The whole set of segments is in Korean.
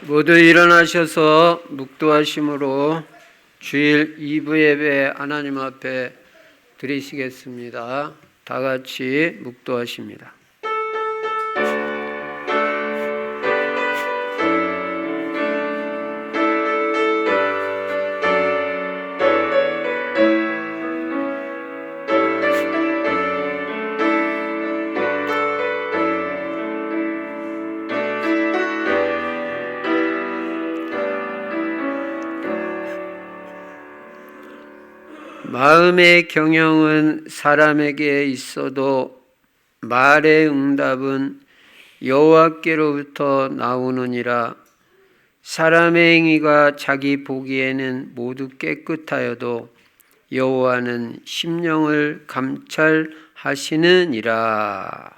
모두 일어나셔서 묵도하심으로 주일 2부 예배 하나님 앞에 드리시겠습니다. 다 같이 묵도하십니다. 마음의 경영은 사람에게 있어도 말의 응답은 여호와께로부터 나오느니라. 사람의 행위가 자기 보기에는 모두 깨끗하여도 여호와는 심령을 감찰하시느니라.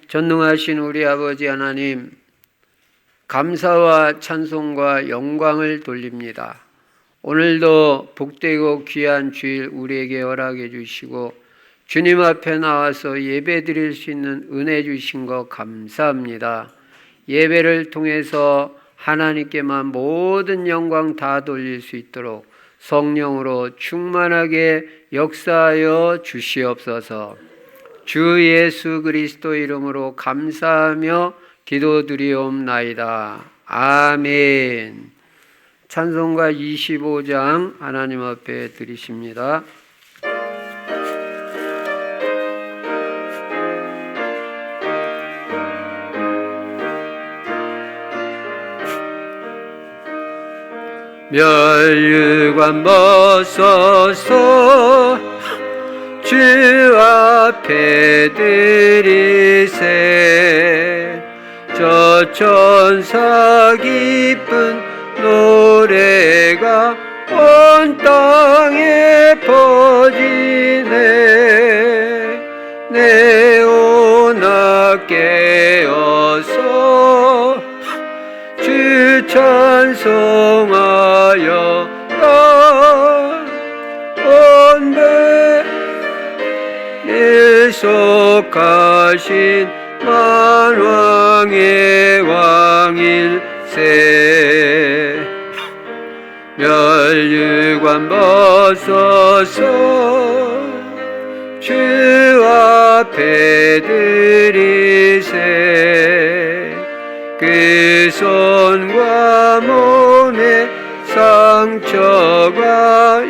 전능하신 우리 아버지 하나님, 감사와 찬송과 영광을 돌립니다. 오늘도 복되고 귀한 주일 우리에게 허락해 주시고 주님 앞에 나와서 예배 드릴 수 있는 은혜 주신 것 감사합니다. 예배를 통해서 하나님께만 모든 영광 다 돌릴 수 있도록 성령으로 충만하게 역사하여 주시옵소서. 주 예수 그리스도 이름으로 감사하며 기도드리옵나이다. 아멘. 찬송가 25장 하나님 앞에 드리십니다. 멸류관 벗어서 주 앞에 드리세. 저 천사 기쁜 노래가 온 땅에 퍼지네. 내 오나 깨어서 주 찬송하여 온 배에 속하신 만왕의 왕일세. 멸류관 벗어서 주 앞에 드리세. 그 손과 몸의 상처가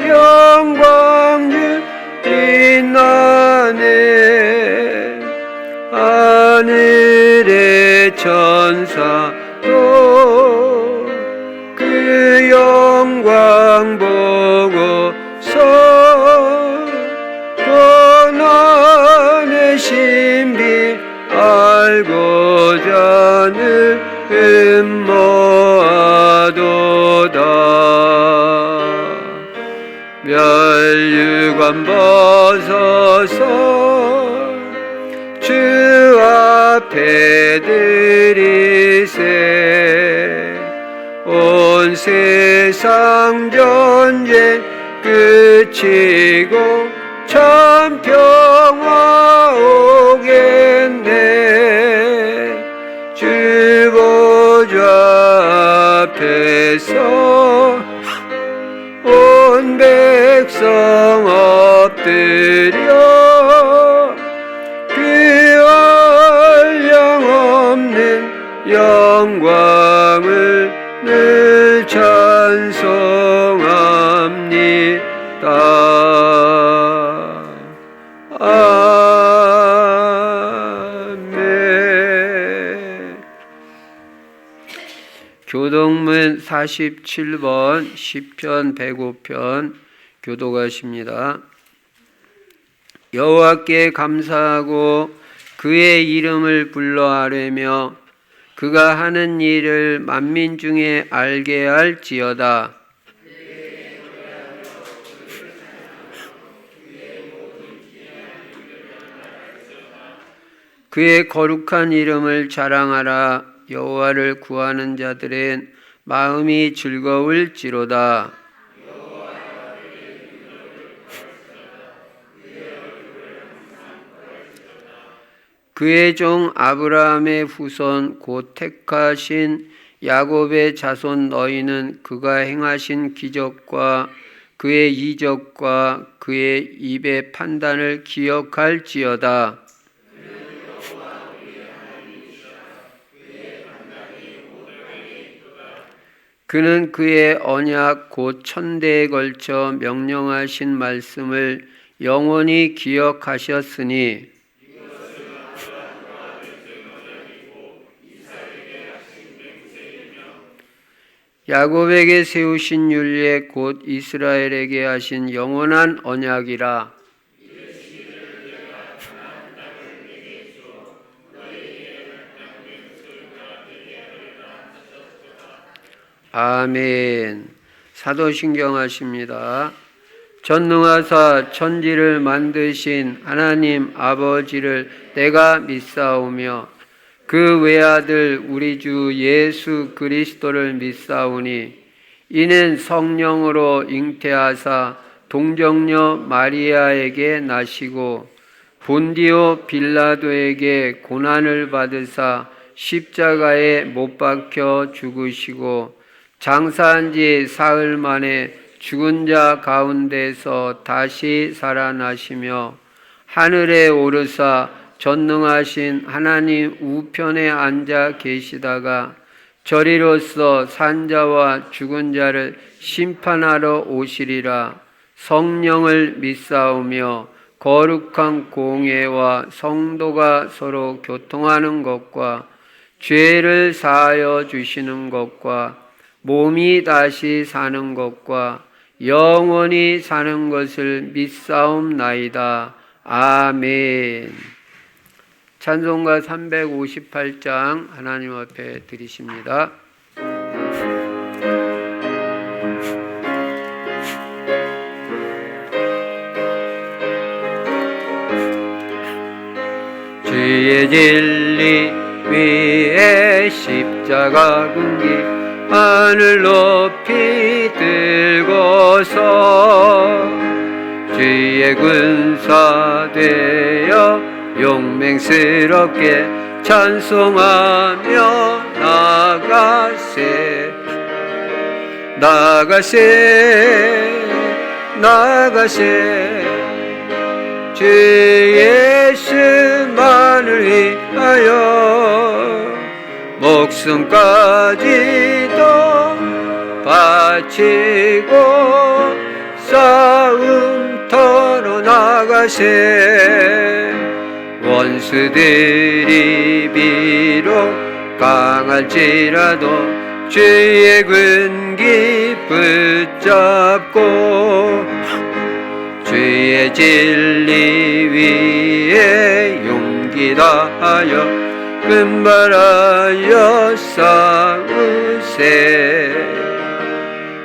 영광을 빛나네. 하늘의 천사도 그 영광 보고서 고난의 신비 알고자 늘 음모하도다. 멸류관 벗어서 주 앞에 드리세. 온 세상 전쟁 끝이고 참 평화 오겠네. 주 보좌 앞에서 온 백성 엎드려 그 한량없는 영광을 늘 찬송합니다. 아멘. 교동문 47번 시편 105편 교독하십니다. 여호와께 감사하고 그의 이름을 불러 아뢰며 그가 하는 일을 만민 중에 알게 할지어다. 그의 거룩한 이름을 자랑하라. 여호와를 구하는 자들의 마음이 즐거울지로다. 그의 종 아브라함의 후손 곧 택하신 야곱의 자손 너희는 그가 행하신 기적과 그의 이적과 그의 입의 판단을 기억할지어다. 그는 그의 언약 곧 천대에 걸쳐 명령하신 말씀을 영원히 기억하셨으니 야곱에게 세우신 율례 곧 이스라엘에게 하신 영원한 언약이라. 아멘. 사도신경 하십니다. 전능하사 천지를 만드신 하나님 아버지를 내가 믿사오며 그 외아들 우리 주 예수 그리스도를 믿사오니 이는 성령으로 잉태하사 동정녀 마리아에게 나시고 본디오 빌라도에게 고난을 받으사 십자가에 못 박혀 죽으시고 장사한 지 사흘 만에 죽은 자 가운데서 다시 살아나시며 하늘에 오르사 전능하신 하나님 우편에 앉아 계시다가 저리로서 산자와 죽은 자를 심판하러 오시리라. 성령을 믿사오며 거룩한 공예와 성도가 서로 교통하는 것과 죄를 사하여 주시는 것과 몸이 다시 사는 것과 영원히 사는 것을 믿사옵나이다. 아멘. 찬송가 358장 하나님 앞에 드리십니다. 주의 진리 위에 십자가 군기 하늘 높이 들고서 주의 군사 되어 용맹스럽게 찬송하며 나가세 주 예수만을 위하여 목숨까지도 바치고 싸움터로 나가세 원수들이 비록 강할지라도 주의 군기 붙잡고 주의 진리 위에 용기 다하여 분발하여 싸우세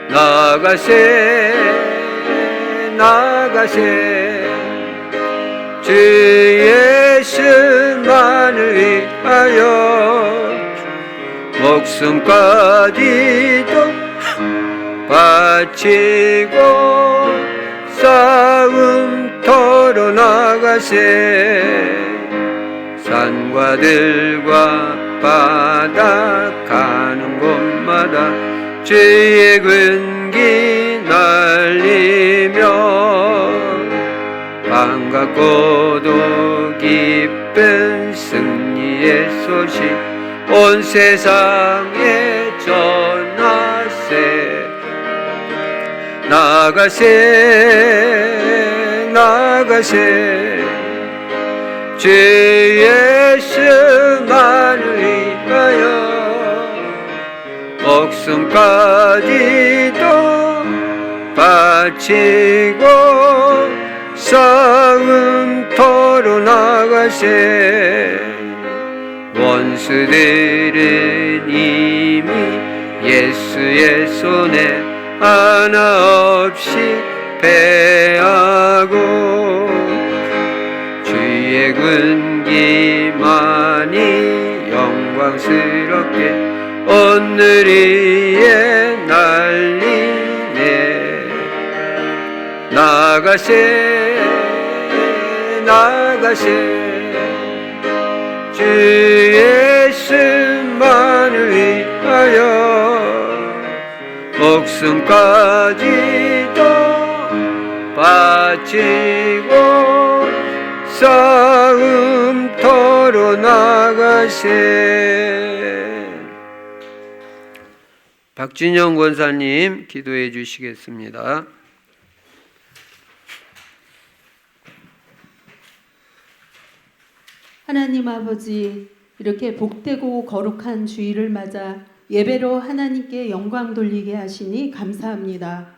나가세 주 예수만을 위하여 목숨까지도 바치고 싸움터로 나가세 산과 들과 바다 가는 곳마다 주의 군기 날리며 반갑고도 기쁜 승리의 소식 온 세상에 전하세 나가세 주 예수만을 위하여 목숨까지도 바치고 싸움터로 나가세 원수들은 이미 예수의 손에 하나 없이 패하고 주의 군기만이 영광스럽게 오늘 위에 날리네 나가세 주 예수만을 위하여 위하여 목숨까지도 바치고 싸움터로 나가세. 박진영 권사님 기도해 주시겠습니다. 하나님 아버지, 이렇게 복되고 거룩한 주일을 맞아 예배로 하나님께 영광 돌리게 하시니 감사합니다.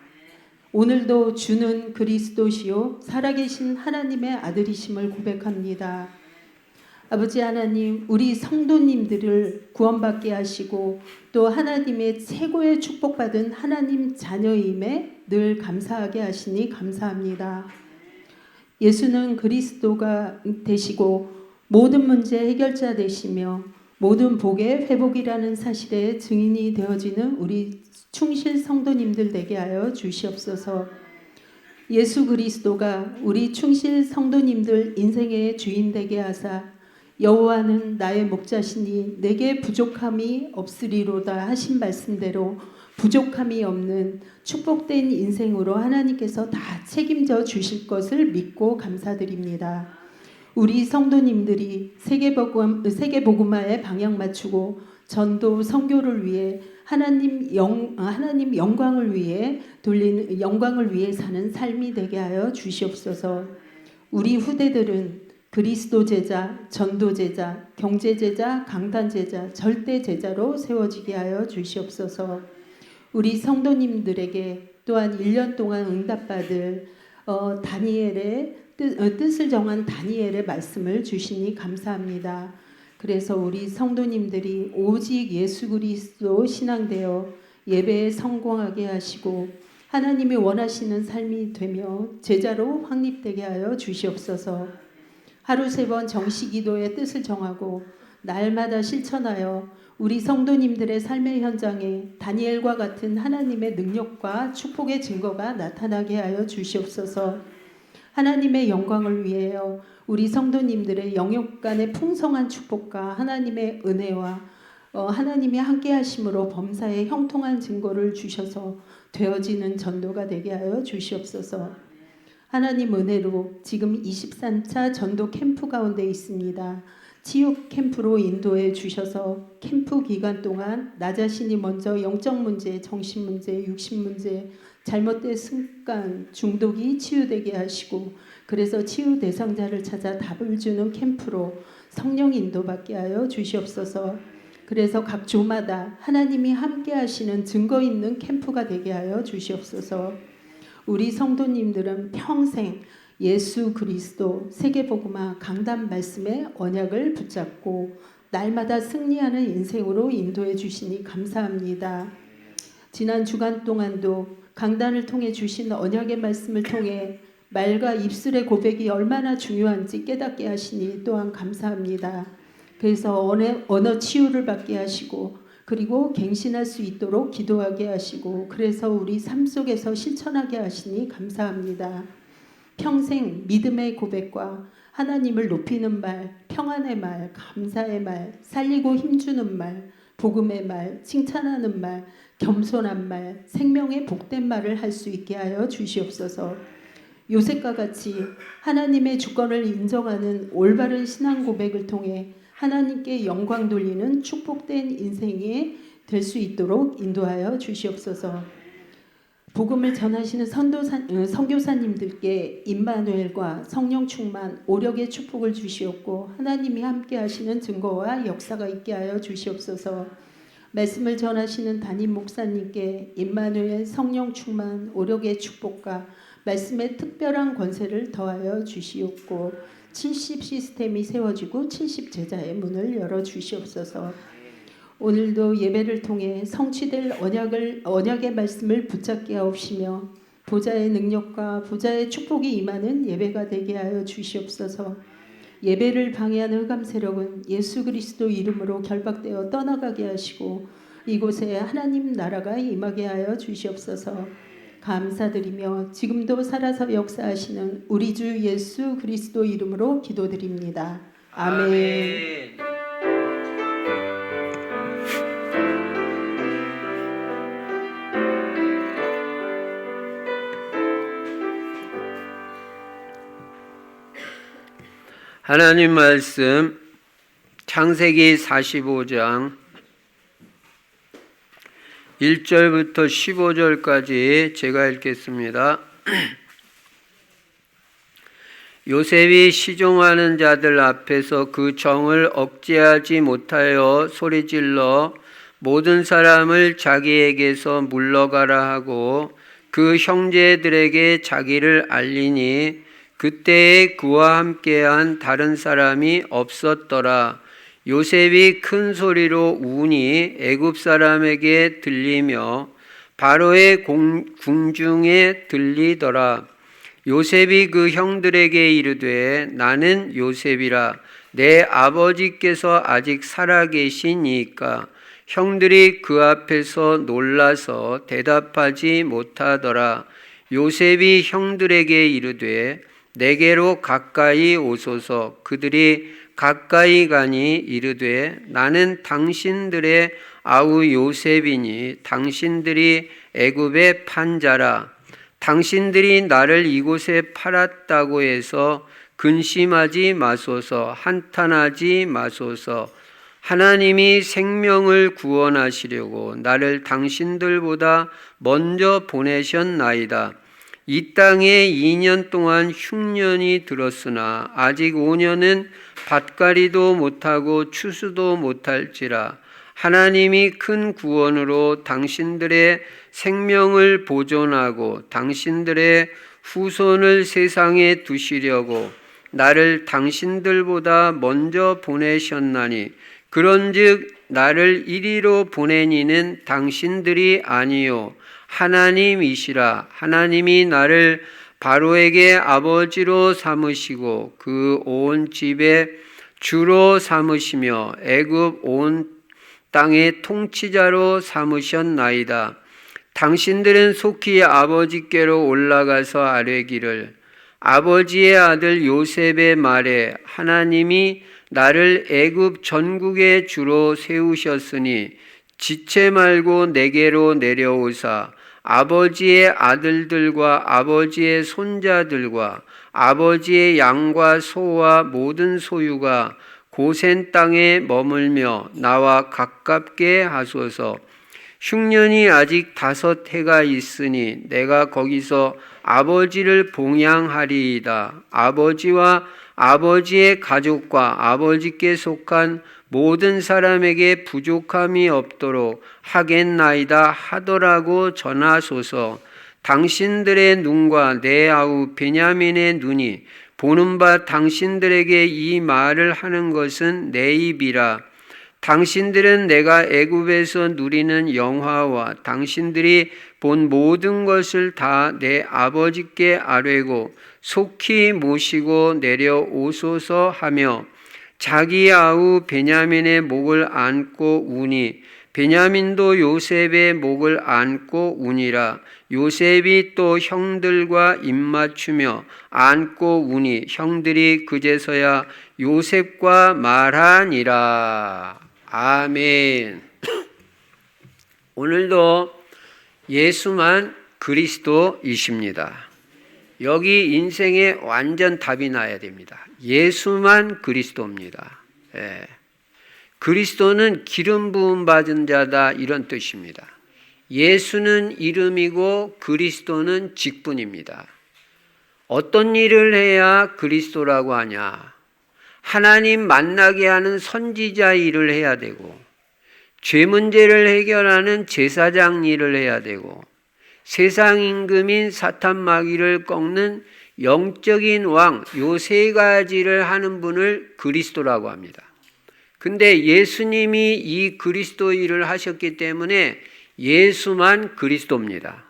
오늘도 주는 그리스도시요 살아계신 하나님의 아들이심을 고백합니다. 아버지 하나님, 우리 성도님들을 구원받게 하시고 또 하나님의 최고의 축복받은 하나님 자녀임에 늘 감사하게 하시니 감사합니다. 예수는 그리스도가 되시고 모든 문제 해결자 되시며 모든 복의 회복이라는 사실에 증인이 되어지는 우리 충실 성도님들 되게 하여 주시옵소서. 예수 그리스도가 우리 충실 성도님들 인생의 주인 되게 하사 여호와는 나의 목자시니 내게 부족함이 없으리로다 하신 말씀대로 부족함이 없는 축복된 인생으로 하나님께서 다 책임져 주실 것을 믿고 감사드립니다. 우리 성도님들이 세계복음화에 방향 맞추고 전도 선교를 위해 하나님 영광을 위해 사는 삶이 되게 하여 주시옵소서. 우리 후대들은 그리스도 제자, 전도 제자, 경제 제자, 강단 제자, 절대 제자로 세워지게 하여 주시옵소서. 우리 성도님들에게 또한 1년 동안 응답받을 다니엘의 뜻을 정한 다니엘의 말씀을 주시니 감사합니다. 그래서 우리 성도님들이 오직 예수 그리스도 신앙되어 예배에 성공하게 하시고 하나님이 원하시는 삶이 되며 제자로 확립되게 하여 주시옵소서. 하루 3번 정시기도의 뜻을 정하고 날마다 실천하여 우리 성도님들의 삶의 현장에 다니엘과 같은 하나님의 능력과 축복의 증거가 나타나게 하여 주시옵소서. 하나님의 영광을 위하여 우리 성도님들의 영역 간의 풍성한 축복과 하나님의 은혜와 하나님이 함께 하심으로 범사에 형통한 증거를 주셔서 되어지는 전도가 되게 하여 주시옵소서. 하나님 은혜로 지금 23차 전도 캠프 가운데 있습니다. 치유 캠프로 인도해 주셔서 캠프 기간 동안 나 자신이 먼저 영적 문제, 정신 문제, 육신 문제, 잘못된 습관, 중독이 치유되게 하시고 그래서 치유 대상자를 찾아 답을 주는 캠프로 성령 인도받게 하여 주시옵소서. 그래서 각 조마다 하나님이 함께 하시는 증거 있는 캠프가 되게 하여 주시옵소서. 우리 성도님들은 평생 예수 그리스도 세계복음화 강단 말씀의 언약을 붙잡고 날마다 승리하는 인생으로 인도해 주시니 감사합니다. 지난 주간 동안도 강단을 통해 주신 언약의 말씀을 통해 말과 입술의 고백이 얼마나 중요한지 깨닫게 하시니 또한 감사합니다. 그래서 언어 치유를 받게 하시고 그리고 갱신할 수 있도록 기도하게 하시고 그래서 우리 삶 속에서 실천하게 하시니 감사합니다. 평생 믿음의 고백과 하나님을 높이는 말, 평안의 말, 감사의 말, 살리고 힘주는 말, 복음의 말, 칭찬하는 말, 겸손한 말, 생명의 복된 말을 할 수 있게 하여 주시옵소서. 요셉과 같이 하나님의 주권을 인정하는 올바른 신앙 고백을 통해 하나님께 영광 돌리는 축복된 인생이 될 수 있도록 인도하여 주시옵소서. 복음을 전하시는 선교사님들께 임마누엘과 성령 충만, 오력의 축복을 주시옵고 하나님이 함께 하시는 증거와 역사가 있게 하여 주시옵소서. 말씀을 전하시는 담임 목사님께 임마누엘 성령 충만, 오력의 축복과 말씀의 특별한 권세를 더하여 주시옵고 70 시스템이 세워지고 70 제자의 문을 열어 주시옵소서. 오늘도 예배를 통해 성취될 언약의 말씀을 붙잡게 하옵시며 보좌의 능력과 보좌의 축복이 임하는 예배가 되게 하여 주시옵소서. 예배를 방해하는 흑암 세력은 예수 그리스도 이름으로 결박되어 떠나가게 하시고 이곳에 하나님 나라가 임하게 하여 주시옵소서. 감사드리며 지금도 살아서 역사하시는 우리 주 예수 그리스도 이름으로 기도드립니다. 아멘. 하나님 말씀 창세기 45장 1절부터 15절까지 제가 읽겠습니다. 요셉이 시종하는 자들 앞에서 그 정을 억제하지 못하여 소리질러 모든 사람을 자기에게서 물러가라 하고 그 형제들에게 자기를 알리니 그때에 그와 함께한 다른 사람이 없었더라. 요셉이 큰 소리로 우니 애굽 사람에게 들리며 바로의 궁중에 들리더라. 요셉이 그 형들에게 이르되 나는 요셉이라. 내 아버지께서 아직 살아계시니까. 형들이 그 앞에서 놀라서 대답하지 못하더라. 요셉이 형들에게 이르되 내게로 가까이 오소서. 그들이 가까이 가니 이르되 나는 당신들의 아우 요셉이니 당신들이 애굽에 판 자라. 당신들이 나를 이곳에 팔았다고 해서 근심하지 마소서. 한탄하지 마소서. 하나님이 생명을 구원하시려고 나를 당신들보다 먼저 보내셨나이다. 이 땅에 2년 동안 흉년이 들었으나 아직 5년은 밭갈이도 못하고 추수도 못할지라. 하나님이 큰 구원으로 당신들의 생명을 보존하고 당신들의 후손을 세상에 두시려고 나를 당신들보다 먼저 보내셨나니 그런즉 나를 이리로 보내니는 당신들이 아니요 하나님이시라. 하나님이 나를 바로에게 아버지로 삼으시고 그 온 집에 주로 삼으시며 애굽 온 땅의 통치자로 삼으셨나이다. 당신들은 속히 아버지께로 올라가서 아뢰기를 아버지의 아들 요셉의 말에 하나님이 나를 애굽 전국의 주로 세우셨으니 지체 말고 내게로 내려오사 아버지의 아들들과 아버지의 손자들과 아버지의 양과 소와 모든 소유가 고센 땅에 머물며 나와 가깝게 하소서. 흉년이 아직 5해가 있으니 내가 거기서 아버지를 봉양하리이다. 아버지와 아버지의 가족과 아버지께 속한 모든 사람에게 부족함이 없도록 하겠나이다 하더라고 전하소서. 당신들의 눈과 내 아우 베냐민의 눈이 보는 바 당신들에게 이 말을 하는 것은 내 입이라. 당신들은 내가 애굽에서 누리는 영화와 당신들이 본 모든 것을 다 내 아버지께 아뢰고 속히 모시고 내려오소서 하며 자기 아우 베냐민의 목을 안고 우니 베냐민도 요셉의 목을 안고 우니라. 요셉이 또 형들과 입맞추며 안고 우니 형들이 그제서야 요셉과 말하니라. 아멘. 오늘도 예수만 그리스도이십니다. 여기 인생에 완전 답이 나야 됩니다. 예수만 그리스도입니다. 예. 그리스도는 기름 부음 받은 자다 이런 뜻입니다. 예수는 이름이고 그리스도는 직분입니다. 어떤 일을 해야 그리스도라고 하냐? 하나님 만나게 하는 선지자 일을 해야 되고 죄 문제를 해결하는 제사장 일을 해야 되고 세상 임금인 사탄 마귀를 꺾는 영적인 왕, 요 3가지를 하는 분을 그리스도라고 합니다. 근데 예수님이 이 그리스도 일을 하셨기 때문에 예수만 그리스도입니다.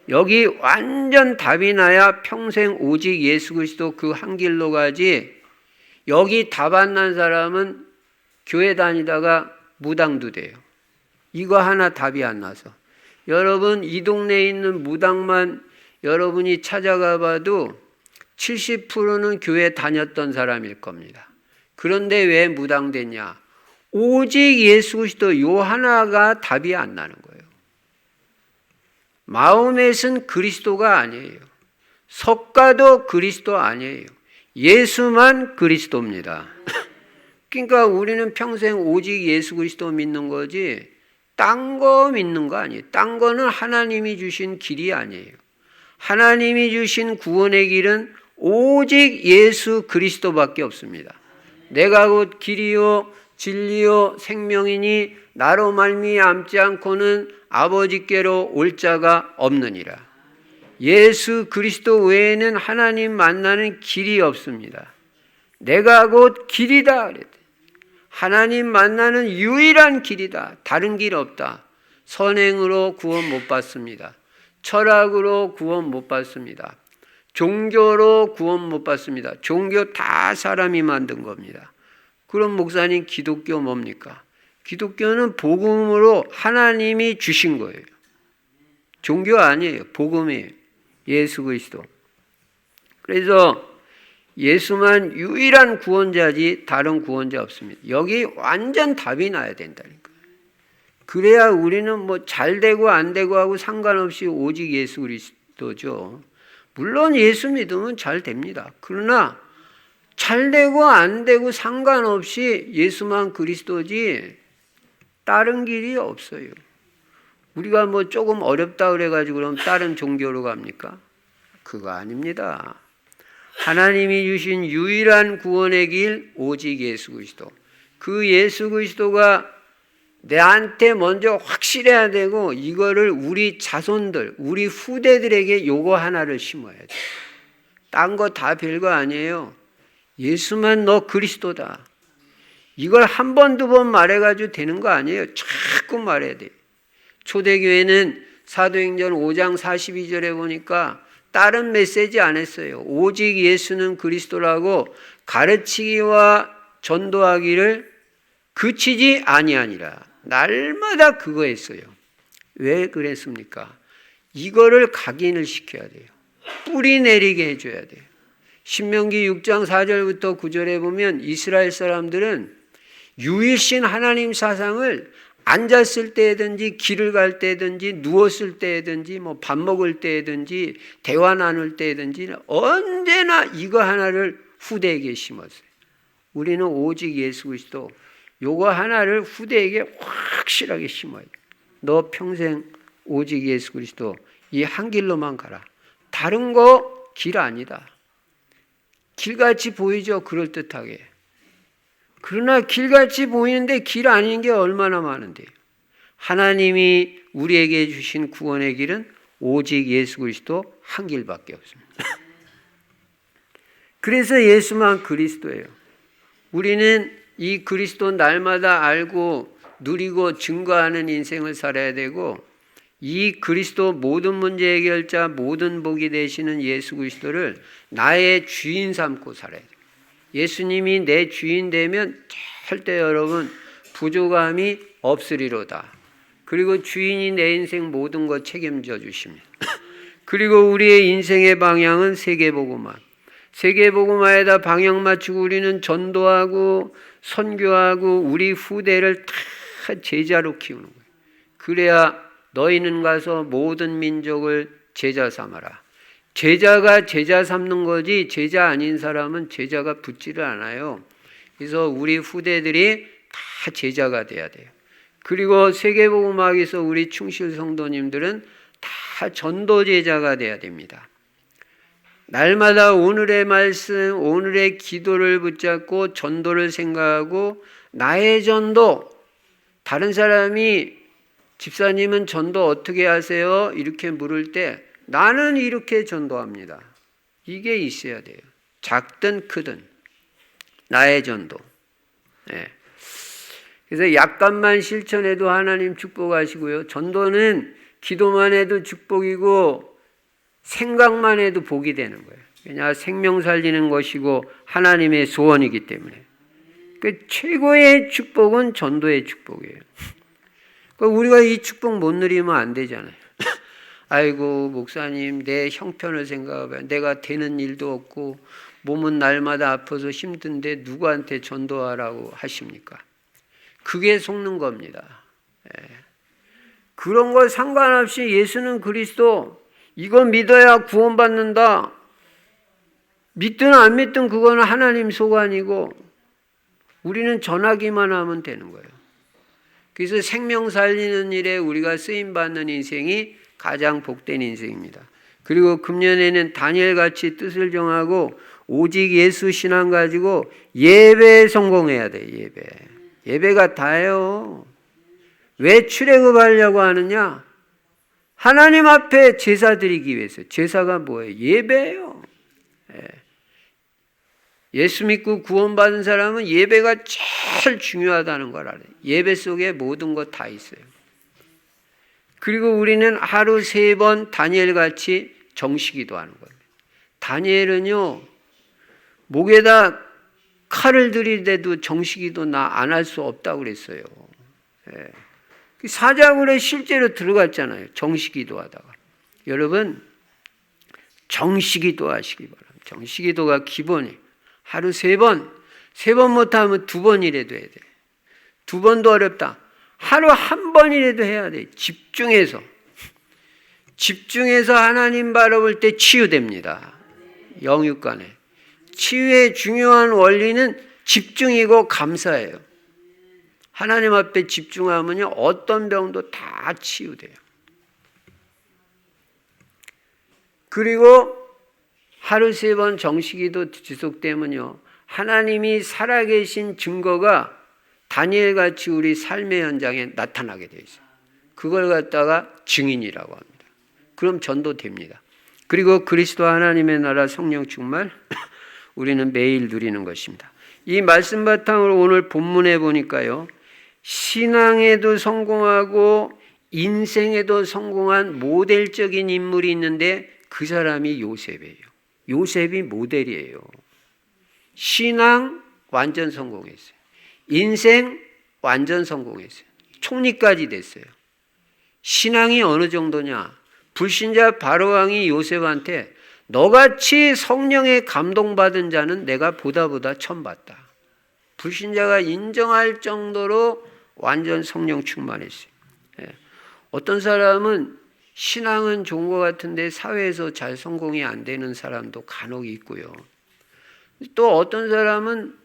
여기 완전 답이 나야 평생 오직 예수 그리스도 그 한 길로 가지. 여기 답 안 난 사람은 교회 다니다가 무당도 돼요. 이거 하나 답이 안 나서. 여러분 이 동네에 있는 무당만 여러분이 찾아가 봐도 70%는 교회 다녔던 사람일 겁니다. 그런데 왜 무당됐냐? 오직 예수 그리스도 요 하나가 답이 안 나는 거예요. 마음에선 그리스도가 아니에요. 석가도 그리스도 아니에요. 예수만 그리스도입니다. 그러니까 우리는 평생 오직 예수 그리스도 믿는 거지 딴 거 믿는 거 아니에요. 딴 거는 하나님이 주신 길이 아니에요. 하나님이 주신 구원의 길은 오직 예수 그리스도밖에 없습니다. 내가 곧 길이요 진리요 생명이니 나로 말미암지 않고는 아버지께로 올 자가 없느니라. 예수 그리스도 외에는 하나님 만나는 길이 없습니다. 내가 곧 길이다 그랬대. 하나님 만나는 유일한 길이다. 다른 길 없다. 선행으로 구원 못 받습니다. 철학으로 구원 못 받습니다. 종교로 구원 못 받습니다. 종교 다 사람이 만든 겁니다. 그럼 목사님 기독교 뭡니까? 기독교는 복음으로 하나님이 주신 거예요. 종교 아니에요. 복음이에요. 예수 그리스도. 그래서 예수만 유일한 구원자지 다른 구원자 없습니다. 여기 완전 답이 나야 된다니까. 그래야 우리는 뭐 잘 되고 안 되고 하고 상관없이 오직 예수 그리스도죠. 물론 예수 믿으면 잘 됩니다. 그러나 잘 되고 안 되고 상관없이 예수만 그리스도지 다른 길이 없어요. 우리가 뭐 조금 어렵다 그래가지고 그럼 다른 종교로 갑니까? 그거 아닙니다. 하나님이 주신 유일한 구원의 길 오직 예수 그리스도. 그 예수 그리스도가 내한테 먼저 확실해야 되고 이거를 우리 자손들, 우리 후대들에게 요거 하나를 심어야 돼. 딴 거 다 별거 아니에요. 예수만 너 그리스도다. 이걸 한 번, 두 번 말해가지고 되는 거 아니에요. 자꾸 말해야 돼. 초대교회는 사도행전 5장 42절에 보니까 다른 메시지 안 했어요. 오직 예수는 그리스도라고 가르치기와 전도하기를 그치지 아니하니라. 날마다 그거 했어요. 왜 그랬습니까? 이거를 각인을 시켜야 돼요. 뿌리 내리게 해줘야 돼요. 신명기 6장 4절부터 9절에 보면 이스라엘 사람들은 유일신 하나님 사상을 앉았을 때든지 길을 갈 때든지 누웠을 때든지 뭐 밥 먹을 때든지 대화 나눌 때든지 언제나 이거 하나를 후대에게 심었어요. 우리는 오직 예수 그리스도 요거 하나를 후대에게 확실하게 심어야 돼. 너 평생 오직 예수 그리스도 이 한 길로만 가라. 다른 거 길 아니다. 길같이 보이죠. 그럴듯하게. 그러나 길같이 보이는데 길 아닌 게 얼마나 많은데요. 하나님이 우리에게 주신 구원의 길은 오직 예수 그리스도 한 길밖에 없습니다. 그래서 예수만 그리스도예요. 우리는 이 그리스도 날마다 알고 누리고 증거하는 인생을 살아야 되고 이 그리스도 모든 문제 해결자 모든 복이 되시는 예수 그리스도를 나의 주인 삼고 살아야 돼요. 예수님이 내 주인 되면 절대 여러분 부족함이 없으리로다. 그리고 주인이 내 인생 모든 것 책임져 주십니다. 그리고 우리의 인생의 방향은 세계복음화. 세계복음화에다 방향 맞추고 우리는 전도하고 선교하고 우리 후대를 다 제자로 키우는 거예요. 그래야 너희는 가서 모든 민족을 제자 삼아라. 제자가 제자 삼는 거지 제자 아닌 사람은 제자가 붙지를 않아요. 그래서 우리 후대들이 다 제자가 돼야 돼요. 그리고 세계복음화에서 우리 충실 성도님들은 다 전도 제자가 돼야 됩니다. 날마다 오늘의 말씀, 오늘의 기도를 붙잡고 전도를 생각하고 나의 전도, 다른 사람이 집사님은 전도 어떻게 하세요? 이렇게 물을 때 나는 이렇게 전도합니다. 이게 있어야 돼요. 작든 크든 나의 전도. 네. 그래서 약간만 실천해도 하나님 축복하시고요. 전도는 기도만 해도 축복이고 생각만 해도 복이 되는 거예요. 왜냐 생명 살리는 것이고 하나님의 소원이기 때문에. 그 최고의 축복은 전도의 축복이에요. 우리가 이 축복 못 누리면 안 되잖아요. 아이고 목사님 내 형편을 생각하면 내가 되는 일도 없고 몸은 날마다 아파서 힘든데 누구한테 전도하라고 하십니까? 그게 속는 겁니다. 그런 거 상관없이 예수는 그리스도 이거 믿어야 구원받는다. 믿든 안 믿든 그거는 하나님 소관이고 우리는 전하기만 하면 되는 거예요. 그래서 생명 살리는 일에 우리가 쓰임받는 인생이 가장 복된 인생입니다. 그리고 금년에는 다니엘같이 뜻을 정하고 오직 예수 신앙 가지고 예배에 성공해야 돼. 예배가 다예요. 왜 출애굽하려고 하느냐? 하나님 앞에 제사 드리기 위해서. 제사가 뭐예요? 예배예요. 예수 믿고 구원받은 사람은 예배가 제일 중요하다는 걸 알아요. 예배 속에 모든 것 다 있어요. 그리고 우리는 하루 3번 다니엘같이 정식기도 하는 거예요. 다니엘은요, 목에다 칼을 들이대도 정식기도 나 안 할 수 없다고 그랬어요. 사자굴에 실제로 들어갔잖아요. 정식기도 하다가. 여러분, 정식기도 하시기 바랍니다. 정식기도가 기본이에요. 하루 3번, 3번 못하면 2번이라도 해야 돼. 2번도 어렵다. 하루 1번이라도 해야 돼. 집중해서 하나님 바라볼 때 치유됩니다. 영육간에. 치유의 중요한 원리는 집중이고 감사예요. 하나님 앞에 집중하면요, 어떤 병도 다 치유돼요. 그리고 하루 3번 정식기도 지속되면요, 하나님이 살아계신 증거가 다니엘같이 우리 삶의 현장에 나타나게 되어 있어요. 그걸 갖다가 증인이라고 합니다. 그럼 전도됩니다. 그리고 그리스도 하나님의 나라 성령 충만 우리는 매일 누리는 것입니다. 이 말씀 바탕으로 오늘 본문에 보니까요, 신앙에도 성공하고 인생에도 성공한 모델적인 인물이 있는데 그 사람이 요셉이에요. 요셉이 모델이에요. 신앙 완전 성공했어요. 인생 완전 성공했어요. 총리까지 됐어요. 신앙이 어느 정도냐? 불신자 바로왕이 요셉한테 너같이 성령에 감동받은 자는 내가 보다 처음 봤다. 불신자가 인정할 정도로 완전 성령 충만했어요. 어떤 사람은 신앙은 좋은 것 같은데 사회에서 잘 성공이 안 되는 사람도 간혹 있고요. 또 어떤 사람은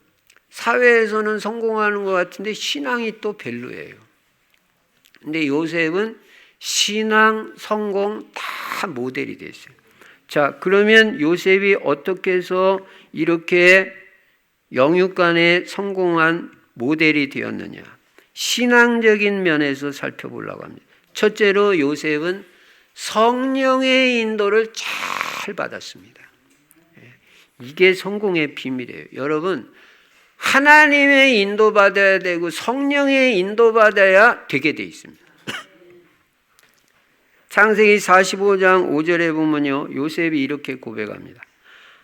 사회에서는 성공하는 것 같은데 신앙이 또 별로예요. 근데 요셉은 신앙, 성공 다 모델이 됐어요. 자, 그러면 요셉이 어떻게 해서 이렇게 영육간에 성공한 모델이 되었느냐? 신앙적인 면에서 살펴보려고 합니다. 첫째로 요셉은 성령의 인도를 잘 받았습니다. 이게 성공의 비밀이에요. 여러분, 하나님의 인도받아야 되고 성령의 인도받아야 되게 돼 있습니다. 창세기 45장 5절에 보면요, 요셉이 이렇게 고백합니다.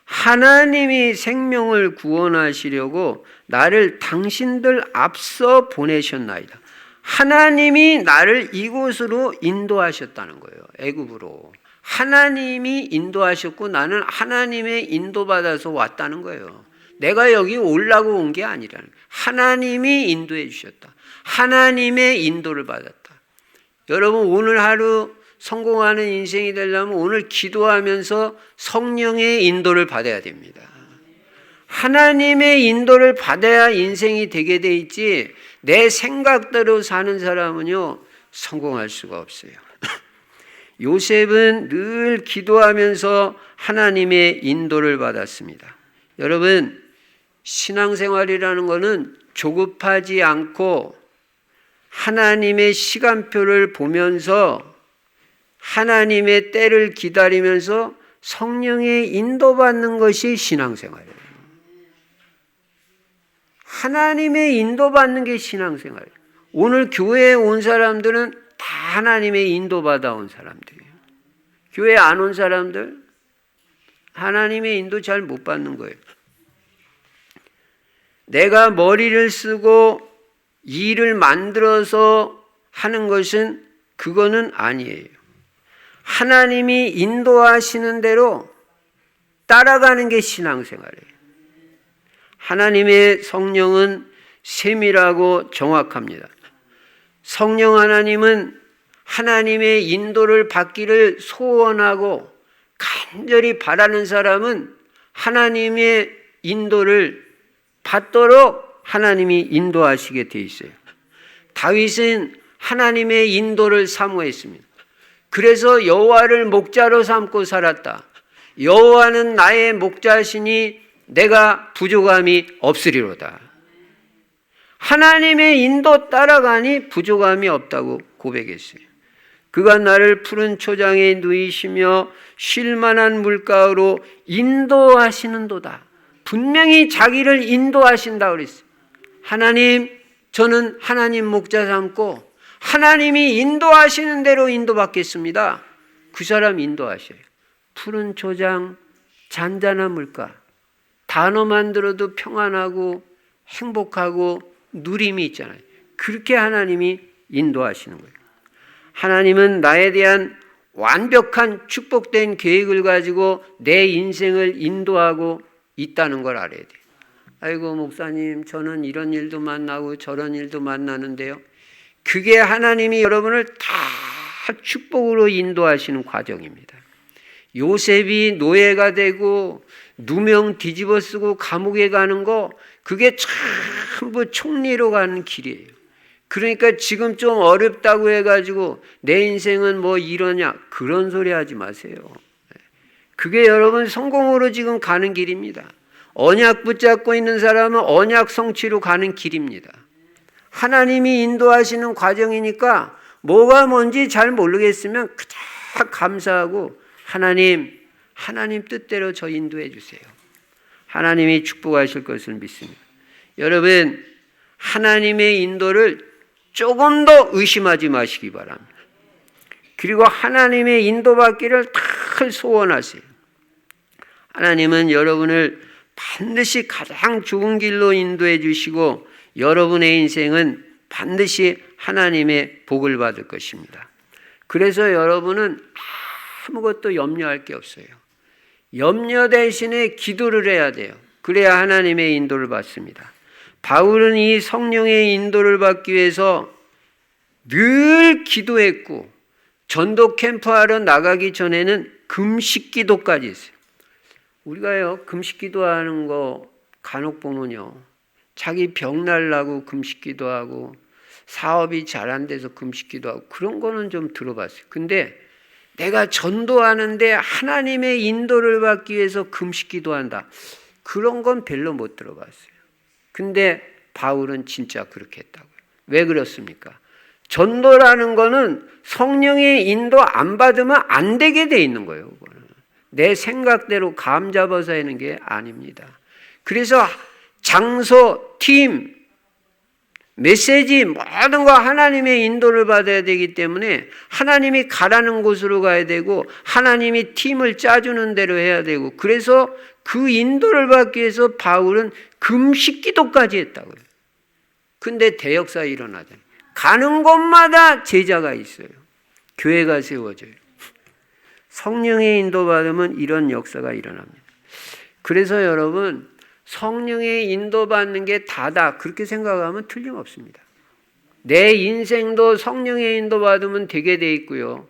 하나님이 생명을 구원하시려고 나를 당신들 앞서 보내셨나이다. 하나님이 나를 이곳으로 인도하셨다는 거예요. 애굽으로. 하나님이 인도하셨고 나는 하나님의 인도받아서 왔다는 거예요. 내가 여기 오려고 온 게 아니라는 거예요. 하나님이 인도해 주셨다. 하나님의 인도를 받았다. 여러분, 오늘 하루 성공하는 인생이 되려면 오늘 기도하면서 성령의 인도를 받아야 됩니다. 하나님의 인도를 받아야 인생이 되게 돼 있지, 내 생각대로 사는 사람은요, 성공할 수가 없어요. 요셉은 늘 기도하면서 하나님의 인도를 받았습니다. 여러분, 신앙생활이라는 것은 조급하지 않고 하나님의 시간표를 보면서 하나님의 때를 기다리면서 성령의 인도받는 것이 신앙생활이에요. 하나님의 인도받는 게 신앙생활이에요. 오늘 교회에 온 사람들은 다 하나님의 인도받아 온 사람들이에요. 교회 안 온 사람들 하나님의 인도 잘 못 받는 거예요. 내가 머리를 쓰고 일을 만들어서 하는 것은 그거는 아니에요. 하나님이 인도하시는 대로 따라가는 게 신앙생활이에요. 하나님의 성령은 세밀하고 정확합니다. 성령 하나님은 하나님의 인도를 받기를 소원하고 간절히 바라는 사람은 하나님의 인도를 받도록 하나님이 인도하시게 돼 있어요. 다윗은 하나님의 인도를 사모했습니다. 그래서 여호와를 목자로 삼고 살았다. 여호와는 나의 목자시니 내가 부족함이 없으리로다. 하나님의 인도 따라가니 부족함이 없다고 고백했어요. 그가 나를 푸른 초장에 누이시며 쉴만한 물가로 인도하시는도다. 분명히 자기를 인도하신다고 그랬어요. 하나님, 저는 하나님 목자 삼고 하나님이 인도하시는 대로 인도받겠습니다. 그 사람 인도하셔요. 푸른 초장, 잔잔한 물가. 단어만 들어도 평안하고 행복하고 누림이 있잖아요. 그렇게 하나님이 인도하시는 거예요. 하나님은 나에 대한 완벽한 축복된 계획을 가지고 내 인생을 인도하고 있다는 걸 알아야 돼요. 아이고 목사님, 저는 이런 일도 만나고 저런 일도 만나는데요. 그게 하나님이 여러분을 다 축복으로 인도하시는 과정입니다. 요셉이 노예가 되고 누명 뒤집어 쓰고 감옥에 가는 거, 그게 전부 총리로 가는 길이에요. 그러니까 지금 좀 어렵다고 해가지고 내 인생은 뭐 이러냐, 그런 소리 하지 마세요. 그게 여러분 성공으로 지금 가는 길입니다. 언약 붙잡고 있는 사람은 언약 성취로 가는 길입니다. 하나님이 인도하시는 과정이니까 뭐가 뭔지 잘 모르겠으면 그냥 감사하고 하나님 뜻대로 저 인도해 주세요. 하나님이 축복하실 것을 믿습니다. 여러분, 하나님의 인도를 조금 더 의심하지 마시기 바랍니다. 그리고 하나님의 인도받기를 늘 소원하세요. 하나님은 여러분을 반드시 가장 좋은 길로 인도해 주시고 여러분의 인생은 반드시 하나님의 복을 받을 것입니다. 그래서 여러분은 아무것도 염려할 게 없어요. 염려 대신에 기도를 해야 돼요. 그래야 하나님의 인도를 받습니다. 바울은 이 성령의 인도를 받기 위해서 늘 기도했고 전도 캠프하러 나가기 전에는 금식 기도까지 했어요. 우리가요, 금식 기도하는 거 간혹 보면요, 자기 병 날라고 금식 기도하고 사업이 잘 안 돼서 금식 기도하고 그런 거는 좀 들어봤어요. 근데 내가 전도하는데 하나님의 인도를 받기 위해서 금식 기도한다, 그런 건 별로 못 들어봤어요. 근데 바울은 진짜 그렇게 했다고요. 왜 그렇습니까? 전도라는 거는 성령의 인도 안 받으면 안 되게 돼 있는 거예요. 그거는. 내 생각대로 감 잡아서 하는 게 아닙니다. 그래서 장소, 팀, 메시지 모든 거 하나님의 인도를 받아야 되기 때문에 하나님이 가라는 곳으로 가야 되고 하나님이 팀을 짜주는 대로 해야 되고, 그래서 그 인도를 받기 위해서 바울은 금식 기도까지 했다고요. 근데 대역사 일어나잖아요. 가는 곳마다 제자가 있어요. 교회가 세워져요. 성령의 인도 받으면 이런 역사가 일어납니다. 그래서 여러분, 성령의 인도받는 게 다다 그렇게 생각하면 틀림없습니다. 내 인생도 성령의 인도받으면 되게 돼 있고요.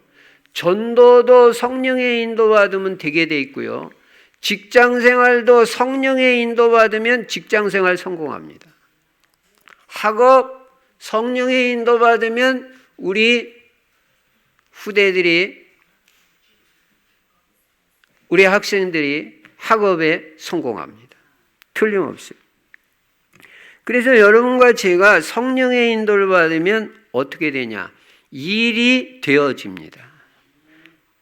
전도도 성령의 인도받으면 되게 돼 있고요. 직장생활도 성령의 인도받으면 직장생활 성공합니다. 학업 성령의 인도받으면 우리 후대들이, 우리 학생들이 학업에 성공합니다. 틀림없어요. 그래서 여러분과 제가 성령의 인도를 받으면 어떻게 되냐? 일이 되어집니다.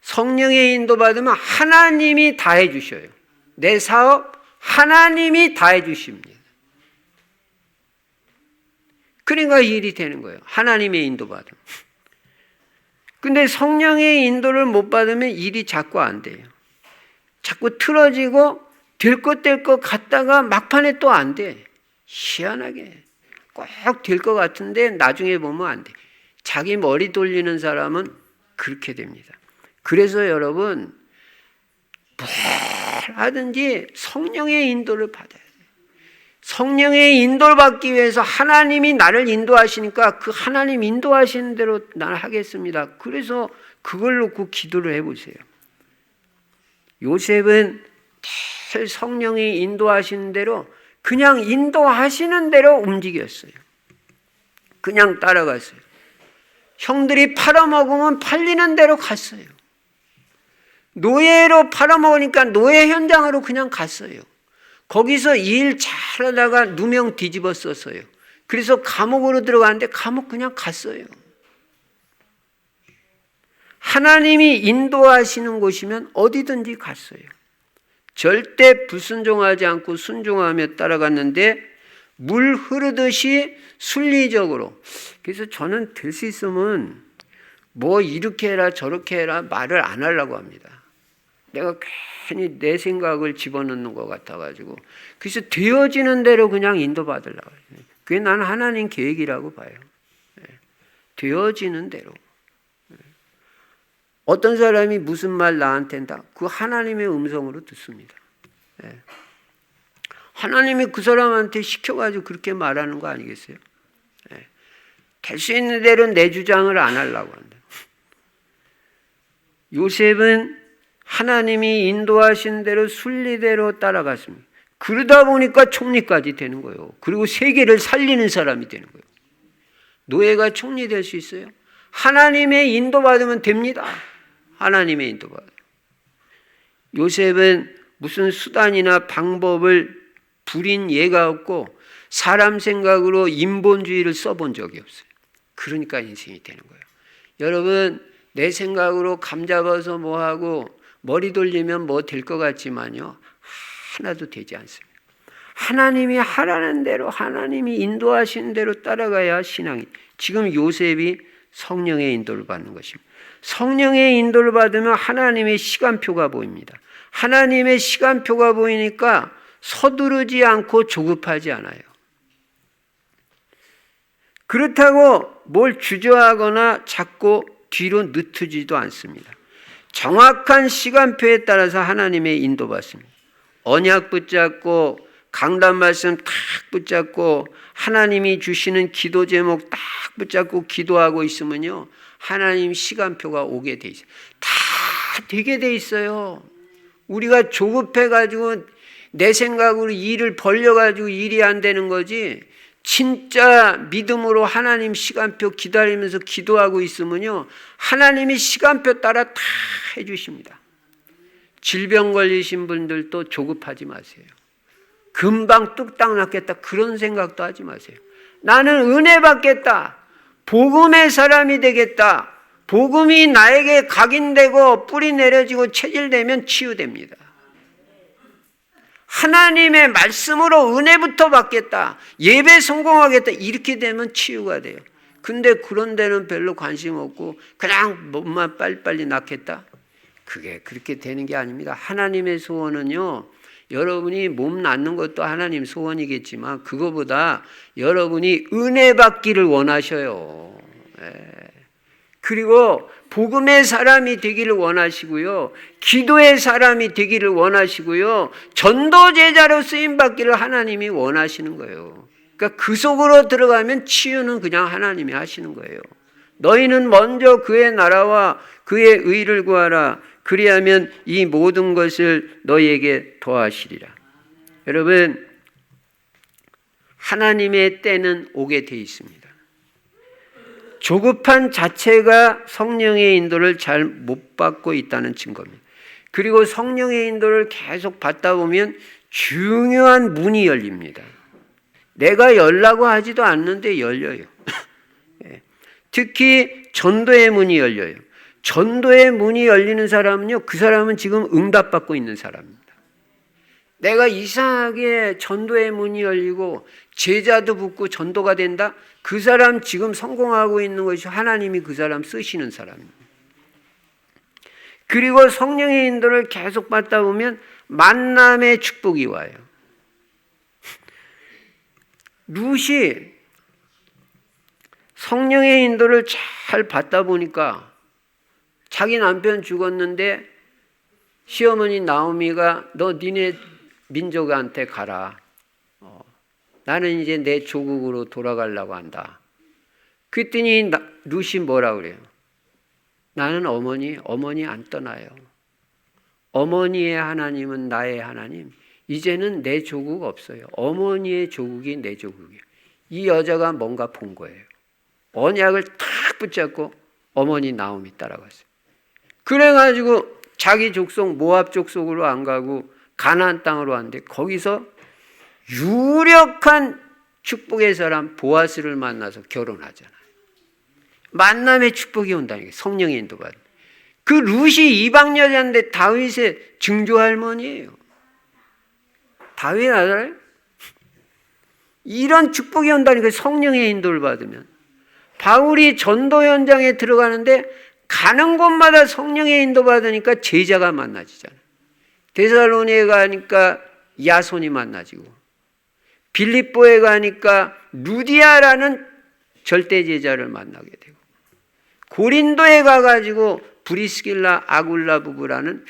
성령의 인도 받으면 하나님이 다 해주셔요. 내 사업 하나님이 다 해주십니다. 그러니까 일이 되는 거예요. 하나님의 인도 받으면. 근데 성령의 인도를 못 받으면 일이 자꾸 안 돼요. 자꾸 틀어지고 될 것 같다가 막판에 또 안 돼. 희한하게 꼭 될 것 같은데 나중에 보면 안 돼. 자기 머리 돌리는 사람은 그렇게 됩니다. 그래서 여러분, 뭘 하든지 성령의 인도를 받아야 돼요. 성령의 인도를 받기 위해서 하나님이 나를 인도하시니까 그 하나님 인도하시는 대로 나를 하겠습니다. 그래서 그걸 놓고 기도를 해보세요. 요셉은 성령이 인도하시는 대로 그냥 인도하시는 대로 움직였어요. 그냥 따라갔어요. 형들이 팔아먹으면 팔리는 대로 갔어요. 노예로 팔아먹으니까 노예 현장으로 그냥 갔어요. 거기서 일 잘하다가 누명 뒤집어 썼어요. 그래서 감옥으로 들어가는데 감옥 그냥 갔어요. 하나님이 인도하시는 곳이면 어디든지 갔어요. 절대 불순종하지 않고 순종하며 따라갔는데 물 흐르듯이 순리적으로. 그래서 저는 될 수 있으면 뭐 이렇게 해라 저렇게 해라 말을 안 하려고 합니다. 내가 괜히 내 생각을 집어넣는 것 같아가지고. 그래서 되어지는 대로 그냥 인도받으려고 해요. 그게 나는 하나님 계획이라고 봐요. 되어지는 대로. 어떤 사람이 무슨 말 나한테 한다. 그 하나님의 음성으로 듣습니다. 하나님이 그 사람한테 시켜가지고 그렇게 말하는 거 아니겠어요? 될 수 있는 대로 내 주장을 안 하려고 한다. 요셉은 하나님이 인도하신 대로 순리대로 따라갔습니다. 그러다 보니까 총리까지 되는 거예요. 그리고 세계를 살리는 사람이 되는 거예요. 노예가 총리 될 수 있어요? 하나님의 인도받으면 됩니다. 하나님의 인도받아요. 요셉은 무슨 수단이나 방법을 부린 예가 없고 사람 생각으로 인본주의를 써본 적이 없어요. 그러니까 인생이 되는 거예요. 여러분, 내 생각으로 감 잡아서 뭐하고 머리 돌리면 뭐 될 것 같지만요, 하나도 되지 않습니다. 하나님이 하라는 대로, 하나님이 인도하시는 대로 따라가야 신앙이. 지금 요셉이 성령의 인도를 받는 것입니다. 성령의 인도를 받으면 하나님의 시간표가 보입니다. 하나님의 시간표가 보이니까 서두르지 않고 조급하지 않아요. 그렇다고 뭘 주저하거나 자꾸 뒤로 늦추지도 않습니다. 정확한 시간표에 따라서 하나님의 인도받습니다. 언약 붙잡고 강단 말씀 딱 붙잡고 하나님이 주시는 기도 제목 딱 붙잡고 기도하고 있으면요, 하나님 시간표가 오게 돼 있어요. 다 되게 돼 있어요. 우리가 조급해가지고 내 생각으로 일을 벌려가지고 일이 안 되는 거지, 진짜 믿음으로 하나님 시간표 기다리면서 기도하고 있으면요, 하나님이 시간표 따라 다 해주십니다. 질병 걸리신 분들도 조급하지 마세요. 금방 뚝딱 낫겠다 그런 생각도 하지 마세요. 나는 은혜 받겠다. 복음의 사람이 되겠다. 복음이 나에게 각인되고 뿌리 내려지고 체질되면 치유됩니다. 하나님의 말씀으로 은혜부터 받겠다. 예배 성공하겠다. 이렇게 되면 치유가 돼요. 근데 그런 데는 별로 관심 없고 그냥 몸만 빨리빨리 낫겠다. 그게 그렇게 되는 게 아닙니다. 하나님의 소원은요, 여러분이 몸 낫는 것도 하나님 소원이겠지만 그거보다 여러분이 은혜 받기를 원하셔요. 그리고 복음의 사람이 되기를 원하시고요, 기도의 사람이 되기를 원하시고요, 전도 제자로 쓰임 받기를 하나님이 원하시는 거예요. 그러니까 그 속으로 들어가면 치유는 그냥 하나님이 하시는 거예요. 너희는 먼저 그의 나라와 그의 의를 구하라. 그리하면 이 모든 것을 너희에게 더하시리라. 여러분, 하나님의 때는 오게 돼 있습니다. 조급한 자체가 성령의 인도를 잘 못 받고 있다는 증거입니다. 그리고 성령의 인도를 계속 받다 보면 중요한 문이 열립니다. 내가 열라고 하지도 않는데 열려요. 특히 전도의 문이 열려요. 전도의 문이 열리는 사람은요, 그 사람은 지금 응답받고 있는 사람입니다. 내가 이상하게 전도의 문이 열리고 제자도 붙고 전도가 된다? 그 사람 지금 성공하고 있는 것이 하나님이 그 사람 쓰시는 사람입니다. 그리고 성령의 인도를 계속 받다 보면 만남의 축복이 와요. 룻이 성령의 인도를 잘 받다 보니까 자기 남편 죽었는데 시어머니 나오미가 너 니네 민족한테 가라. 나는 이제 내 조국으로 돌아가려고 한다. 그랬더니 룻이 뭐라 그래요? 나는 어머니 안 떠나요. 어머니의 하나님은 나의 하나님. 이제는 내 조국 없어요. 어머니의 조국이 내 조국이에요. 이 여자가 뭔가 본 거예요. 언약을 탁 붙잡고 어머니 나오미 따라갔어요. 그래가지고 자기 족속 모압 족속으로 안 가고 가나안 땅으로 왔는데 거기서 유력한 축복의 사람 보아스를 만나서 결혼하잖아요. 만남의 축복이 온다니까. 성령의 인도받은. 그 룻이 이방 여자인데 다윗의 증조 할머니예요. 다윗 알아요? 이런 축복이 온다니까. 성령의 인도를 받으면. 바울이 전도 현장에 들어가는데 가는 곳마다 성령의 인도 받으니까 제자가 만나지잖아요. 데살로니에 가니까 야손이 만나지고, 빌립보에 가니까 루디아라는 절대 제자를 만나게 되고, 고린도에 가가지고 브리스길라 아굴라 부부라는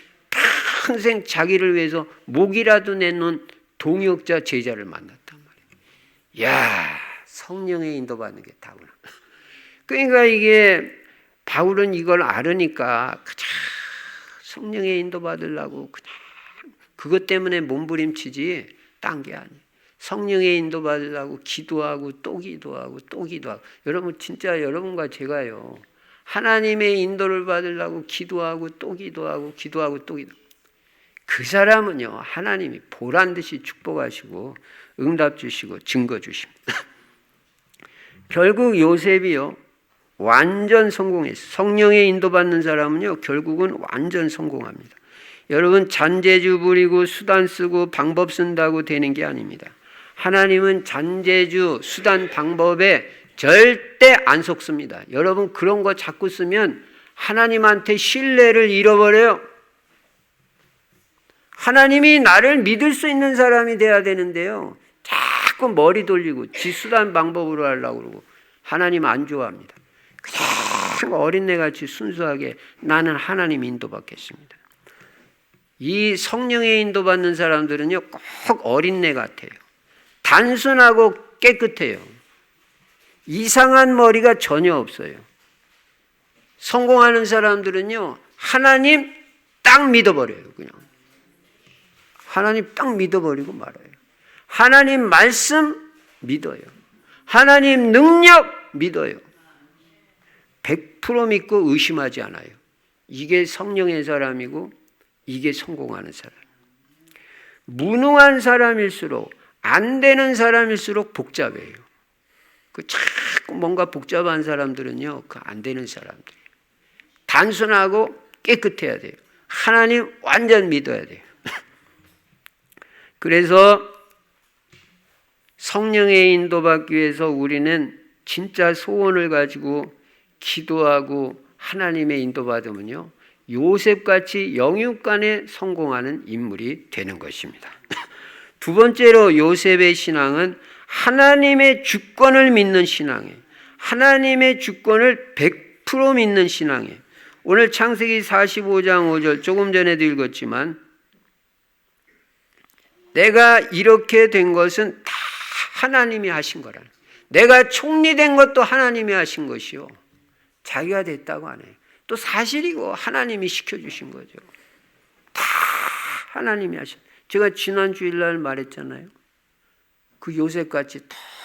평생 자기를 위해서 목이라도 내놓은 동역자 제자를 만났단 말이에요. 야, 성령의 인도받는 게 다구나. 그러니까 이게 바울은 이걸 알으니까 그냥 성령의 인도받으려고 그냥 그것 때문에 몸부림치지 딴 게 아니에요. 성령의 인도받으려고 기도하고 또 기도하고 또 기도하고. 여러분 진짜 여러분과 제가요, 하나님의 인도를 받으려고 기도하고 또 기도하고 기도하고 또 기도하고. 그 사람은요, 하나님이 보란듯이 축복하시고 응답 주시고 증거 주십니다. 결국 요셉이요, 완전 성공했어요. 성령의 인도받는 사람은요, 결국은 완전 성공합니다. 여러분, 잔재주 부리고 수단 쓰고 방법 쓴다고 되는 게 아닙니다. 하나님은 잔재주, 수단, 방법에 절대 안 속습니다. 여러분, 그런 거 자꾸 쓰면 하나님한테 신뢰를 잃어버려요. 하나님이 나를 믿을 수 있는 사람이 돼야 되는데요, 자꾸 머리 돌리고 지 수단 방법으로 하려고 그러고 하나님 안 좋아합니다. 그냥 어린애같이 순수하게 나는 하나님 인도받겠습니다. 이 성령의 인도받는 사람들은요, 꼭 어린애 같아요. 단순하고 깨끗해요. 이상한 머리가 전혀 없어요. 성공하는 사람들은요, 하나님 딱 믿어버려요. 그냥 하나님 딱 믿어버리고 말아요. 하나님 말씀 믿어요. 하나님 능력 믿어요. 100% 믿고 의심하지 않아요. 이게 성령의 사람이고 이게 성공하는 사람. 무능한 사람일수록, 안 되는 사람일수록 복잡해요. 그 자꾸 뭔가 복잡한 사람들은요, 그 안 되는 사람들이에요. 단순하고 깨끗해야 돼요. 하나님 완전 믿어야 돼요. 그래서 성령의 인도받기 위해서 우리는 진짜 소원을 가지고 기도하고 하나님의 인도받으면요, 요셉같이 영육간에 성공하는 인물이 되는 것입니다. 두 번째로 요셉의 신앙은 하나님의 주권을 믿는 신앙이에요. 하나님의 주권을 100% 믿는 신앙이에요. 오늘 창세기 45장 5절 조금 전에도 읽었지만, 내가 이렇게 된 것은 다 하나님이 하신 거라. 내가 총리된 것도 하나님이 하신 것이요, 자기가 됐다고 안 해요. 또 사실이고 하나님이 시켜주신 거죠. 다 하나님이 하신. 제가 지난 주일날 말했잖아요. 그 요셉같이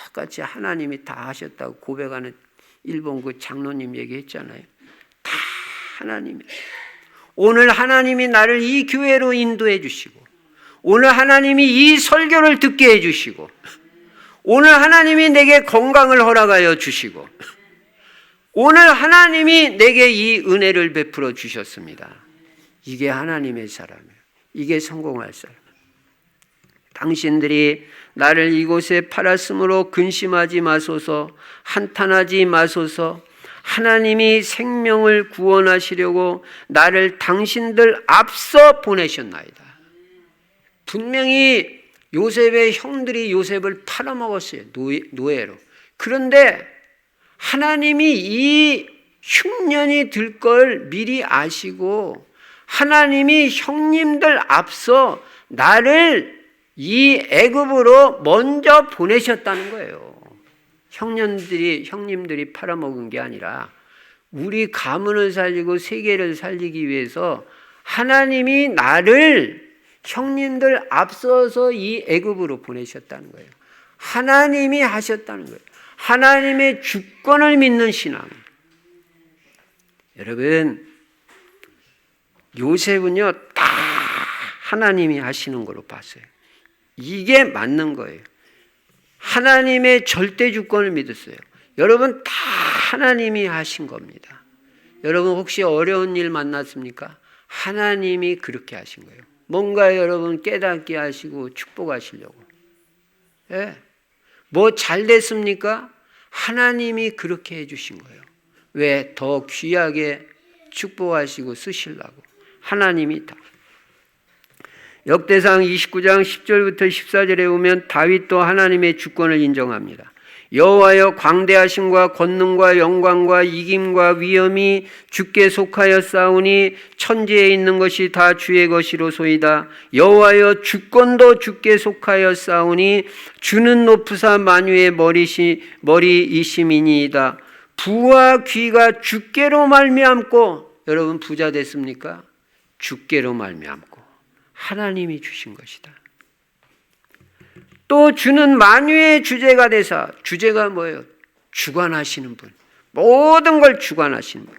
똑같이 하나님이 다 하셨다고 고백하는 일본 그 장로님 얘기했잖아요. 다 하나님이. 오늘 하나님이 나를 이 교회로 인도해 주시고, 오늘 하나님이 이 설교를 듣게 해 주시고, 오늘 하나님이 내게 건강을 허락하여 주시고, 오늘 하나님이 내게 이 은혜를 베풀어 주셨습니다. 이게 하나님의 사람이에요. 이게 성공할 사람. 당신들이 나를 이곳에 팔았으므로 근심하지 마소서, 한탄하지 마소서. 하나님이 생명을 구원하시려고 나를 당신들 앞서 보내셨나이다. 분명히 요셉의 형들이 요셉을 팔아먹었어요. 노예로. 그런데 하나님이 이 흉년이 들 걸 미리 아시고 하나님이 형님들 앞서 나를 이 애굽으로 먼저 보내셨다는 거예요. 형님들이 팔아먹은 게 아니라 우리 가문을 살리고 세계를 살리기 위해서 하나님이 나를 형님들 앞서서 이 애굽으로 보내셨다는 거예요. 하나님이 하셨다는 거예요. 하나님의 주권을 믿는 신앙. 여러분, 요셉은요, 다 하나님이 하시는 걸로 봤어요. 이게 맞는 거예요. 하나님의 절대 주권을 믿었어요. 여러분, 다 하나님이 하신 겁니다. 여러분, 혹시 어려운 일 만났습니까? 하나님이 그렇게 하신 거예요. 뭔가 여러분 깨닫게 하시고 축복하시려고. 예. 뭐 잘 됐습니까? 하나님이 그렇게 해주신 거예요. 왜? 더 귀하게 축복하시고 쓰시려고. 하나님이 다. 역대상 29장 10절부터 14절에 보면 다윗도 하나님의 주권을 인정합니다. 여호와여, 광대하심과 권능과 영광과 이김과 위엄이 주께 속하였사오니 천지에 있는 것이 다 주의 것이로소이다. 여호와여, 주권도 주께 속하였사오니 주는 높으사 만유의 머리이심이니이다. 부와 귀가 주께로 말미암고, 여러분 부자 됐습니까? 주께로 말미암고 하나님이 주신 것이다. 또 주는 만유의 주제가 되사, 주제가 뭐예요? 주관하시는 분, 모든 걸 주관하시는 분.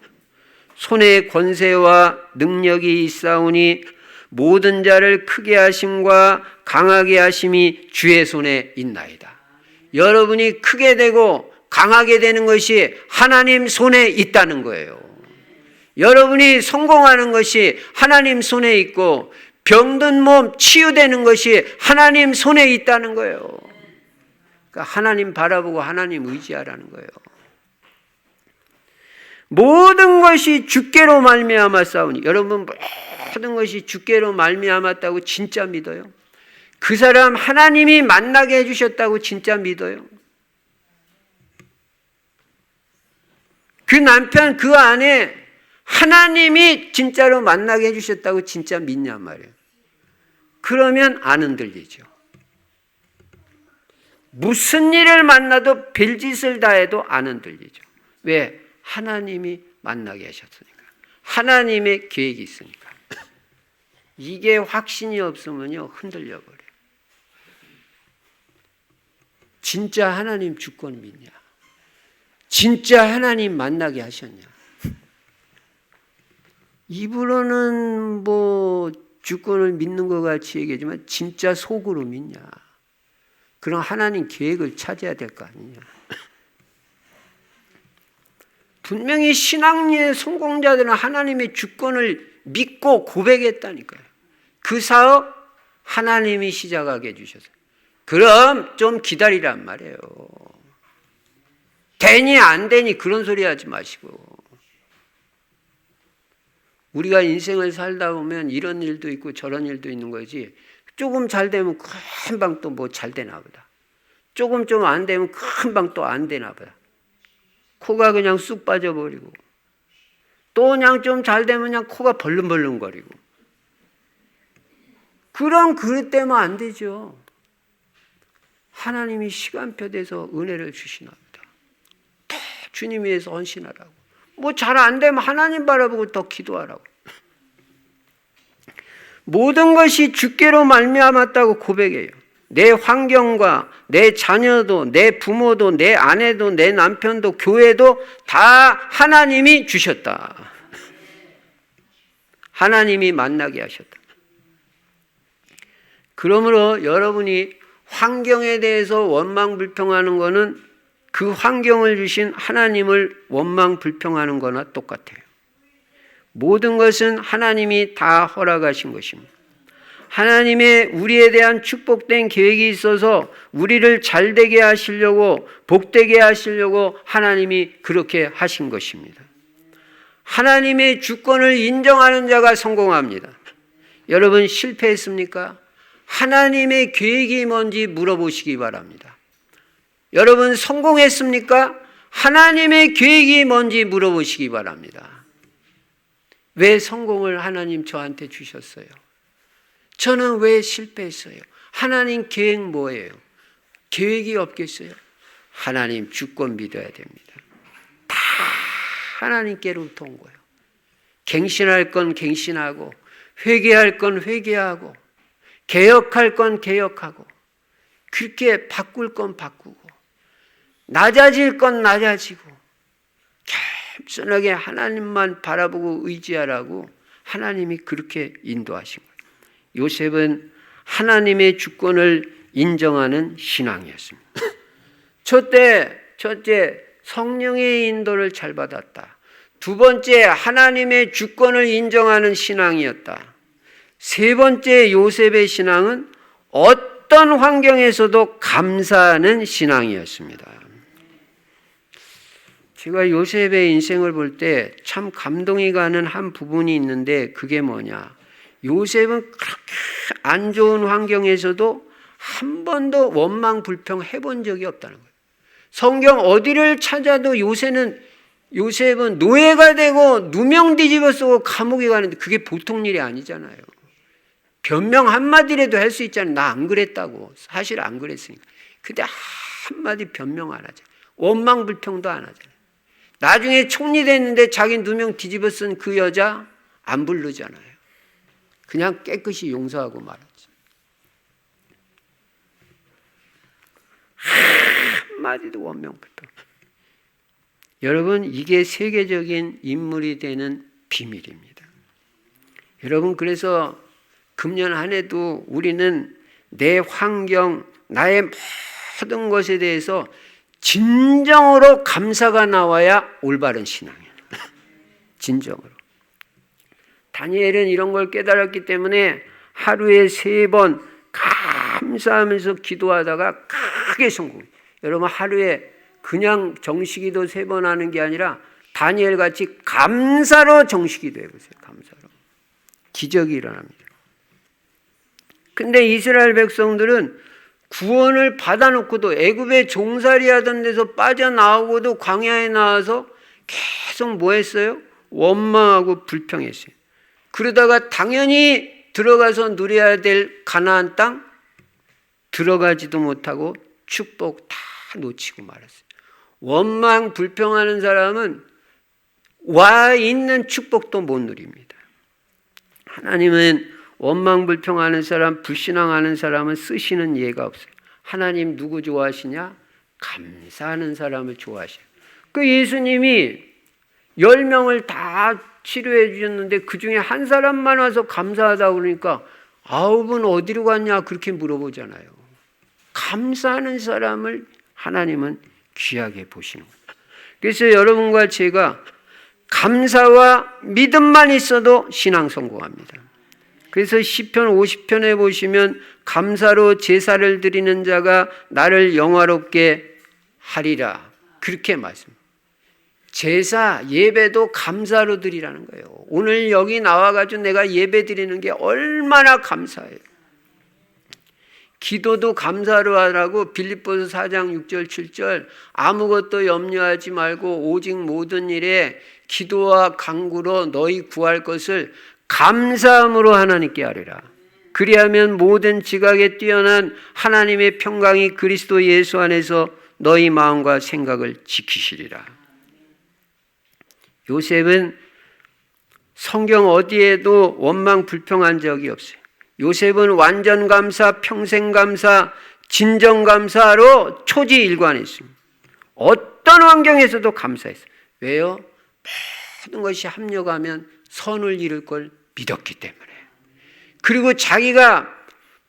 손에 권세와 능력이 있사오니 모든 자를 크게 하심과 강하게 하심이 주의 손에 있나이다. 여러분이 크게 되고 강하게 되는 것이 하나님 손에 있다는 거예요. 여러분이 성공하는 것이 하나님 손에 있고 병든 몸 치유되는 것이 하나님 손에 있다는 거예요. 그러니까 하나님 바라보고 하나님 의지하라는 거예요. 모든 것이 주께로 말미암았사오니, 여러분 모든 것이 주께로 말미암았다고 진짜 믿어요? 그 사람 하나님이 만나게 해주셨다고 진짜 믿어요? 그 남편 그 아내 하나님이 진짜로 만나게 해주셨다고 진짜 믿냔 말이에요. 그러면 안 흔들리죠. 무슨 일을 만나도 별짓을 다 해도 안 흔들리죠. 왜? 하나님이 만나게 하셨으니까. 하나님의 계획이 있으니까. 이게 확신이 없으면요, 흔들려 버려요. 진짜 하나님 주권 믿냐? 진짜 하나님 만나게 하셨냐? 입으로는 뭐 주권을 믿는 것 같이 얘기하지만 진짜 속으로 믿냐? 그럼 하나님 계획을 찾아야 될 거 아니냐? 분명히 신앙의 성공자들은 하나님의 주권을 믿고 고백했다니까요. 그 사업 하나님이 시작하게 해주셨어요. 그럼 좀 기다리란 말이에요. 되니 안 되니 그런 소리 하지 마시고. 우리가 인생을 살다 보면 이런 일도 있고 저런 일도 있는 거지. 조금 잘 되면 금방 또 뭐 잘 되나 보다. 조금 좀 안 되면 금방 또 안 되나 보다. 코가 그냥 쑥 빠져버리고 또 그냥 좀 잘 되면 그냥 코가 벌렁벌렁거리고. 그럼 그럴 때면 안 되죠. 하나님이 시간표 돼서 은혜를 주시나 보다. 다 주님 위해서 헌신하라고. 뭐 잘 안 되면 하나님 바라보고 더 기도하라고. 모든 것이 주께로 말미암았다고 고백해요. 내 환경과 내 자녀도, 내 부모도, 내 아내도, 내 남편도, 교회도 다 하나님이 주셨다. 하나님이 만나게 하셨다. 그러므로 여러분이 환경에 대해서 원망불평하는 것은 그 환경을 주신 하나님을 원망불평하는 거나 똑같아요. 모든 것은 하나님이 다 허락하신 것입니다. 하나님의 우리에 대한 축복된 계획이 있어서 우리를 잘되게 하시려고, 복되게 하시려고 하나님이 그렇게 하신 것입니다. 하나님의 주권을 인정하는 자가 성공합니다. 여러분 실패했습니까? 하나님의 계획이 뭔지 물어보시기 바랍니다. 여러분 성공했습니까? 하나님의 계획이 뭔지 물어보시기 바랍니다. 왜 성공을 하나님 저한테 주셨어요? 저는 왜 실패했어요? 하나님 계획 뭐예요? 계획이 없겠어요? 하나님 주권 믿어야 됩니다. 다 하나님께로부터 온 거예요. 갱신할 건 갱신하고 회개할 건 회개하고 개혁할 건 개혁하고 그렇게 바꿀 건 바꾸고 낮아질 건 낮아지고 겸손하게 하나님만 바라보고 의지하라고 하나님이 그렇게 인도하신 거예요. 요셉은 하나님의 주권을 인정하는 신앙이었습니다. 첫째, 성령의 인도를 잘 받았다. 두 번째, 하나님의 주권을 인정하는 신앙이었다. 세 번째, 요셉의 신앙은 어떤 환경에서도 감사하는 신앙이었습니다. 제가 요셉의 인생을 볼 때 참 감동이 가는 한 부분이 있는데 그게 뭐냐. 요셉은 그렇게 안 좋은 환경에서도 한 번도 원망 불평 해본 적이 없다는 거예요. 성경 어디를 찾아도 요셉은 노예가 되고 누명 뒤집어 쓰고 감옥에 가는데 그게 보통 일이 아니잖아요. 변명 한마디라도 할 수 있잖아요. 나 안 그랬다고. 사실 안 그랬으니까. 근데 한마디 변명 안 하잖아요. 원망 불평도 안 하잖아요. 나중에 총리 됐는데 자기 누명 뒤집어 쓴 그 여자 안 부르잖아요. 그냥 깨끗이 용서하고 말았죠. 한마디도 원명 불평. 여러분, 이게 세계적인 인물이 되는 비밀입니다. 여러분, 그래서 금년 한 해도 우리는 내 환경, 나의 모든 것에 대해서 진정으로 감사가 나와야 올바른 신앙이에요. 진정으로. 다니엘은 이런 걸 깨달았기 때문에 하루에 3번 감사하면서 기도하다가 크게 성공해요. 여러분, 하루에 그냥 정식기도 3번 하는 게 아니라 다니엘 같이 감사로 정식기도 해보세요. 감사로. 기적이 일어납니다. 근데 이스라엘 백성들은 구원을 받아놓고도 애굽에 종살이 하던 데서 빠져나오고도 광야에 나와서 계속 뭐 했어요? 원망하고 불평했어요. 그러다가 당연히 들어가서 누려야 될 가나안 땅 들어가지도 못하고 축복 다 놓치고 말았어요. 원망 불평하는 사람은 와 있는 축복도 못 누립니다. 하나님은 원망 불평하는 사람, 불신앙하는 사람은 쓰시는 예가 없어요. 하나님 누구 좋아하시냐? 감사하는 사람을 좋아하셔요. 그 예수님이 10명을 다 치료해 주셨는데 그 중에 한 사람만 와서 감사하다고 그러니까 9분 어디로 갔냐 그렇게 물어보잖아요. 감사하는 사람을 하나님은 귀하게 보시는 거예요. 그래서 여러분과 제가 감사와 믿음만 있어도 신앙 성공합니다. 그래서 시편 50편에 보시면 감사로 제사를 드리는 자가 나를 영화롭게 하리라. 그렇게 말씀합니다. 제사, 예배도 감사로 드리라는 거예요. 오늘 여기 나와가지고 내가 예배 드리는 게 얼마나 감사해요. 기도도 감사로 하라고 빌립보서 4장 6절 7절 아무것도 염려하지 말고 오직 모든 일에 기도와 간구로 너희 구할 것을 감사함으로 하나님께 아뢰라. 그리하면 모든 지각에 뛰어난 하나님의 평강이 그리스도 예수 안에서 너희 마음과 생각을 지키시리라. 요셉은 성경 어디에도 원망 불평한 적이 없어요. 요셉은 완전 감사, 평생 감사, 진정 감사로 초지일관했습니다. 어떤 환경에서도 감사했어요. 왜요? 모든 것이 합력하면 선을 이룰 걸 믿었기 때문에. 그리고 자기가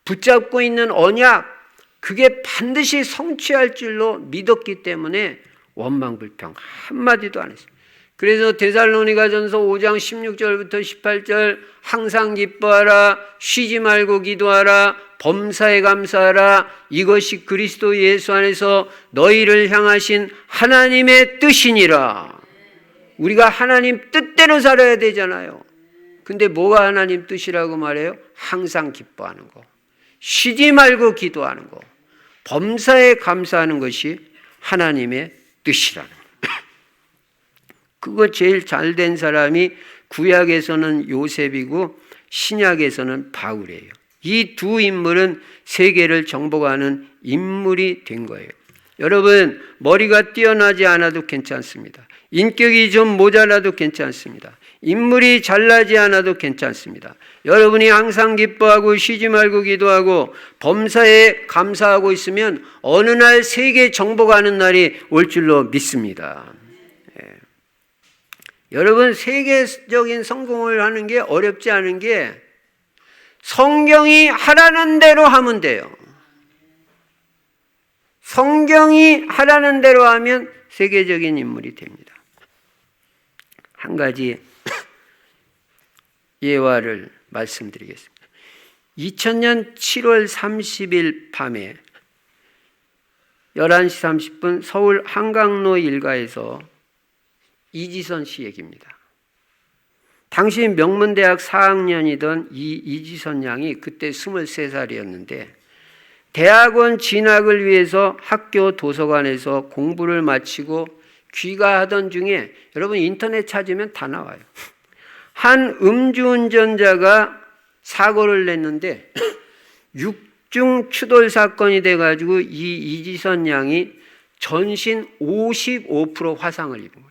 붙잡고 있는 언약, 그게 반드시 성취할 줄로 믿었기 때문에 원망 불평 한마디도 안 했어요. 그래서 데살로니가전서 5장 16절부터 18절 항상 기뻐하라, 쉬지 말고 기도하라, 범사에 감사하라, 이것이 그리스도 예수 안에서 너희를 향하신 하나님의 뜻이니라. 우리가 하나님 뜻대로 살아야 되잖아요. 근데 뭐가 하나님 뜻이라고 말해요? 항상 기뻐하는 거, 쉬지 말고 기도하는 거, 범사에 감사하는 것이 하나님의 뜻이라는 거. 그거 제일 잘된 사람이 구약에서는 요셉이고 신약에서는 바울이에요. 이 두 인물은 세계를 정복하는 인물이 된 거예요. 여러분, 머리가 뛰어나지 않아도 괜찮습니다. 인격이 좀 모자라도 괜찮습니다. 인물이 잘나지 않아도 괜찮습니다. 여러분이 항상 기뻐하고 쉬지 말고 기도하고 범사에 감사하고 있으면 어느 날 세계 정복하는 날이 올 줄로 믿습니다. 여러분, 세계적인 성공을 하는 게 어렵지 않은 게 성경이 하라는 대로 하면 돼요. 성경이 하라는 대로 하면 세계적인 인물이 됩니다. 한 가지 예화를 말씀드리겠습니다. 2000년 7월 30일 밤에 11시 30분 서울 한강로 일가에서 이지선 씨 얘기입니다. 당시 명문대학 4학년이던 이지선 양이 그때 23살이었는데 대학원 진학을 위해서 학교 도서관에서 공부를 마치고 귀가하던 중에 여러분 인터넷 찾으면 다 나와요. 한 음주운전자가 사고를 냈는데 6중 추돌 사건이 돼가지고 이 이지선 양이 전신 55% 화상을 입은 거예요.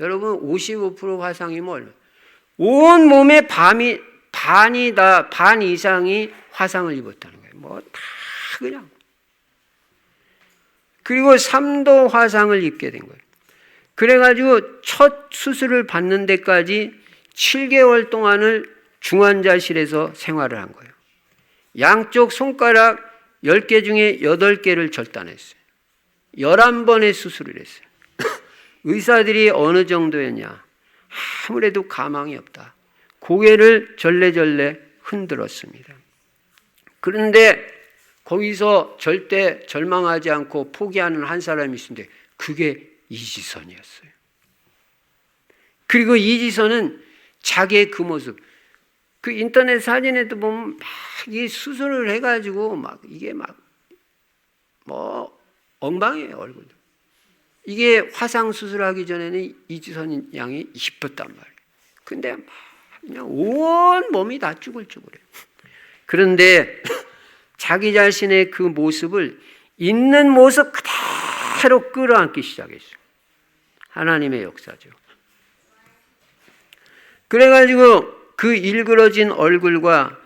여러분 55% 화상이면 얼마? 온 몸의 반 이상이 화상을 입었다는 거예요. 뭐 다 그냥. 그리고 3도 화상을 입게 된 거예요. 그래가지고 첫 수술을 받는 데까지 7개월 동안을 중환자실에서 생활을 한 거예요. 양쪽 손가락 10개 중에 8개를 절단했어요. 11번의 수술을 했어요. 의사들이 어느 정도였냐? 아무래도 가망이 없다. 고개를 절레절레 흔들었습니다. 그런데 거기서 절대 절망하지 않고 포기하는 한 사람이 있었는데 그게 이지선이었어요. 그리고 이지선은 자기의 그 모습, 그 인터넷 사진에도 보면 막 이 수술을 해가지고 막 이게 막 뭐 엉망이에요, 얼굴도. 이게 화상 수술하기 전에는 이지선 양이 이뻤단 말이에요. 근데 막 그냥 온 몸이 다 쭈글쭈글해요. 그런데 자기 자신의 그 모습을 있는 모습 그대로 끌어안기 시작했어요. 하나님의 역사죠. 그래가지고 그 일그러진 얼굴과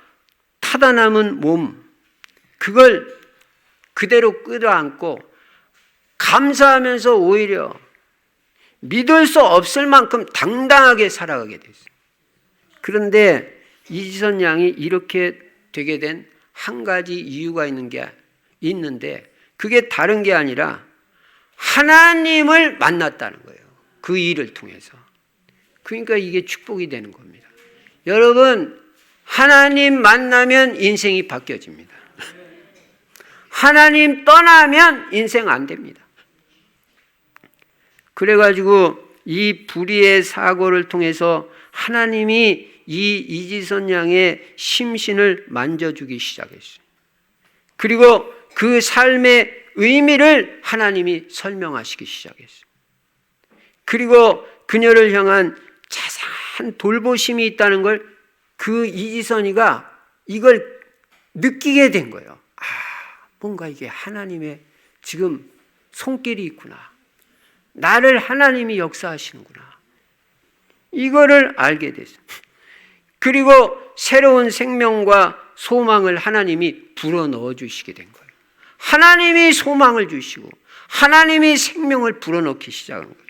타다 남은 몸, 그걸 그대로 끌어안고 감사하면서 오히려 믿을 수 없을 만큼 당당하게 살아가게 됐어요. 그런데 이지선 양이 이렇게 되게 된 한 가지 이유가 있는데 그게 다른 게 아니라 하나님을 만났다는 거예요. 그 일을 통해서. 그러니까 이게 축복이 되는 겁니다. 여러분, 하나님 만나면 인생이 바뀌어집니다. 하나님 떠나면 인생 안 됩니다. 그래가지고 이 불의의 사고를 통해서 하나님이 이 이지선 양의 심신을 만져주기 시작했어요. 그리고 그 삶의 의미를 하나님이 설명하시기 시작했어요. 그리고 그녀를 향한 자세한 돌보심이 있다는 걸 그 이지선이가 이걸 느끼게 된 거예요. 아, 뭔가 이게 하나님의 지금 손길이 있구나. 나를 하나님이 역사하시는구나. 이거를 알게 됐어요. 그리고 새로운 생명과 소망을 하나님이 불어넣어 주시게 된 거예요. 하나님이 소망을 주시고 하나님이 생명을 불어넣기 시작한 거예요.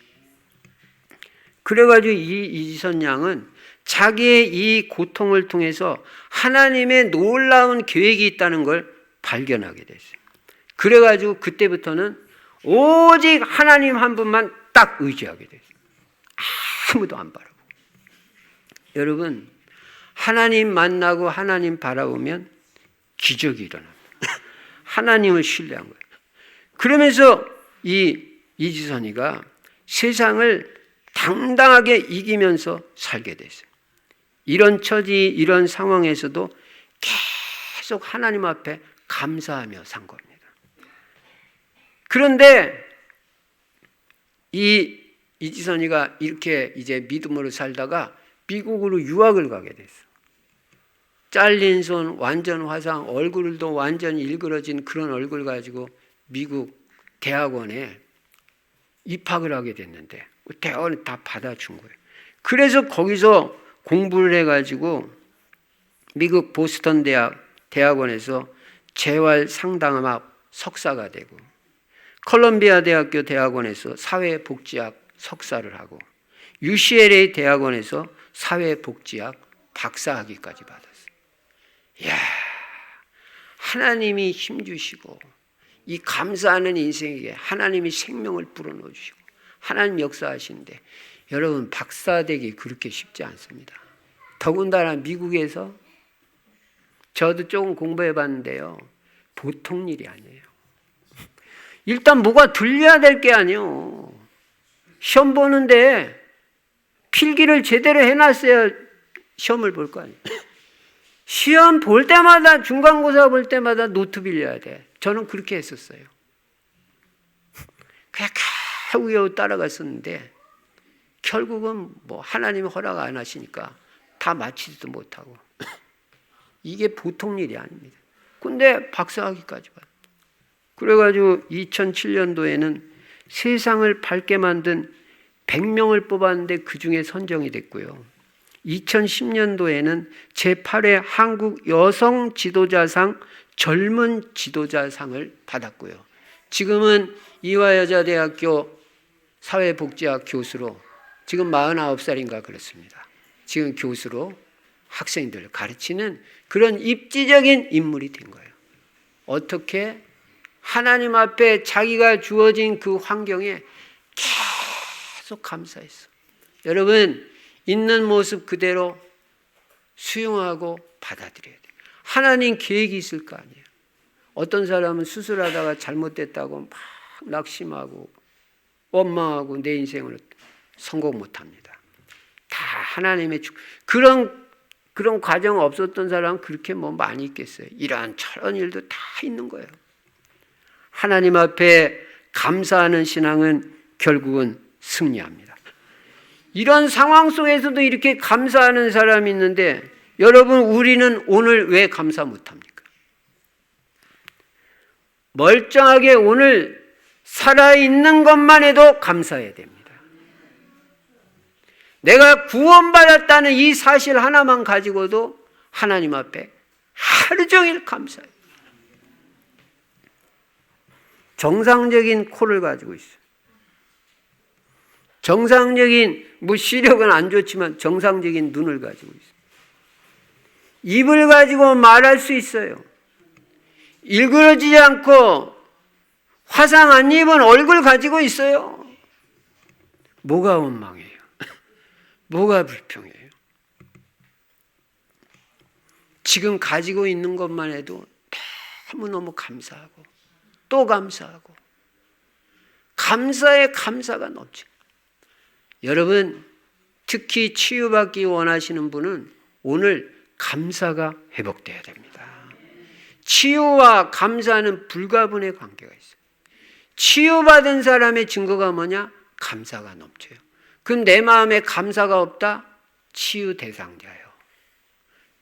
그래가지고 이 이지선 양은 자기의 이 고통을 통해서 하나님의 놀라운 계획이 있다는 걸 발견하게 됐어요. 그래가지고 그때부터는 오직 하나님 한 분만 딱 의지하게 됐어요. 아무도 안 바라보고. 여러분, 하나님 만나고 하나님 바라보면 기적이 일어납니다. 하나님을 신뢰한 거예요. 그러면서 이 이지선이가 세상을 당당하게 이기면서 살게 됐어요. 이런 처지, 이런 상황에서도 계속 하나님 앞에 감사하며 산 겁니다. 그런데 이 이지선이가 이렇게 이제 믿음으로 살다가 미국으로 유학을 가게 됐어. 잘린 손, 완전 화상, 얼굴도 완전 일그러진 그런 얼굴 가지고 미국 대학원에 입학을 하게 됐는데 대학원을 다 받아준 거예요. 그래서 거기서 공부를 해가지고 미국 보스턴 대학원에서 재활 상담학 석사가 되고, 컬럼비아 대학교 대학원에서 사회복지학 석사를 하고, UCLA 대학원에서 사회복지학 박사학위까지 받았어요. 이야, 하나님이 힘주시고 이 감사하는 인생에게 하나님이 생명을 불어넣어 주시고 하나님 역사하시는데, 여러분 박사되기 그렇게 쉽지 않습니다. 더군다나 미국에서 저도 조금 공부해 봤는데요, 보통 일이 아니에요. 일단 뭐가 들려야 될 게 아니에요. 시험 보는데 필기를 제대로 해놨어야 시험을 볼 거 아니에요. 시험 볼 때마다, 중간고사 볼 때마다 노트 빌려야 돼. 저는 그렇게 했었어요. 그냥 겨우겨우 따라갔었는데 결국은 뭐 하나님이 허락 안 하시니까 다 마치지도 못하고. 이게 보통 일이 아닙니다. 근데 박사학위까지 받았다. 그래가지고 2007년도에는 세상을 밝게 만든 100명을 뽑았는데 그 중에 선정이 됐고요. 2010년도에는 제8회 한국 여성 지도자상 젊은 지도자상을 받았고요. 지금은 이화여자대학교 사회복지학 교수로, 지금 49살인가 그렇습니다. 지금 교수로 학생들을 가르치는 그런 입지적인 인물이 된 거예요. 어떻게? 하나님 앞에 자기가 주어진 그 환경에 계속 감사했어. 여러분, 있는 모습 그대로 수용하고 받아들여야 돼요. 하나님 계획이 있을 거 아니에요. 어떤 사람은 수술하다가 잘못됐다고 막 낙심하고 원망하고 내 인생을 성공 못합니다. 다 하나님의 그런 과정 없었던 사람은 그렇게 뭐 많이 있겠어요. 이런 저런 일도 다 있는 거예요. 하나님 앞에 감사하는 신앙은 결국은 승리합니다. 이런 상황 속에서도 이렇게 감사하는 사람이 있는데, 여러분, 우리는 오늘 왜 감사 못합니까? 멀쩡하게 오늘 살아있는 것만 해도 감사해야 됩니다. 내가 구원받았다는 이 사실 하나만 가지고도 하나님 앞에 하루 종일 감사해요. 정상적인 코를 가지고 있어요. 정상적인, 뭐 시력은 안 좋지만 정상적인 눈을 가지고 있어요. 입을 가지고 말할 수 있어요. 일그러지지 않고 화상 안 입은 얼굴 가지고 있어요. 뭐가 원망해요? 뭐가 불평해요? 지금 가지고 있는 것만 해도 너무너무 감사하고 또 감사하고, 감사에 감사가 넘칩니다. 여러분, 특히 치유받기 원하시는 분은 오늘 감사가 회복돼야 됩니다. 치유와 감사는 불가분의 관계가 있어요. 치유받은 사람의 증거가 뭐냐? 감사가 넘쳐요. 그럼 내 마음에 감사가 없다? 치유 대상자예요.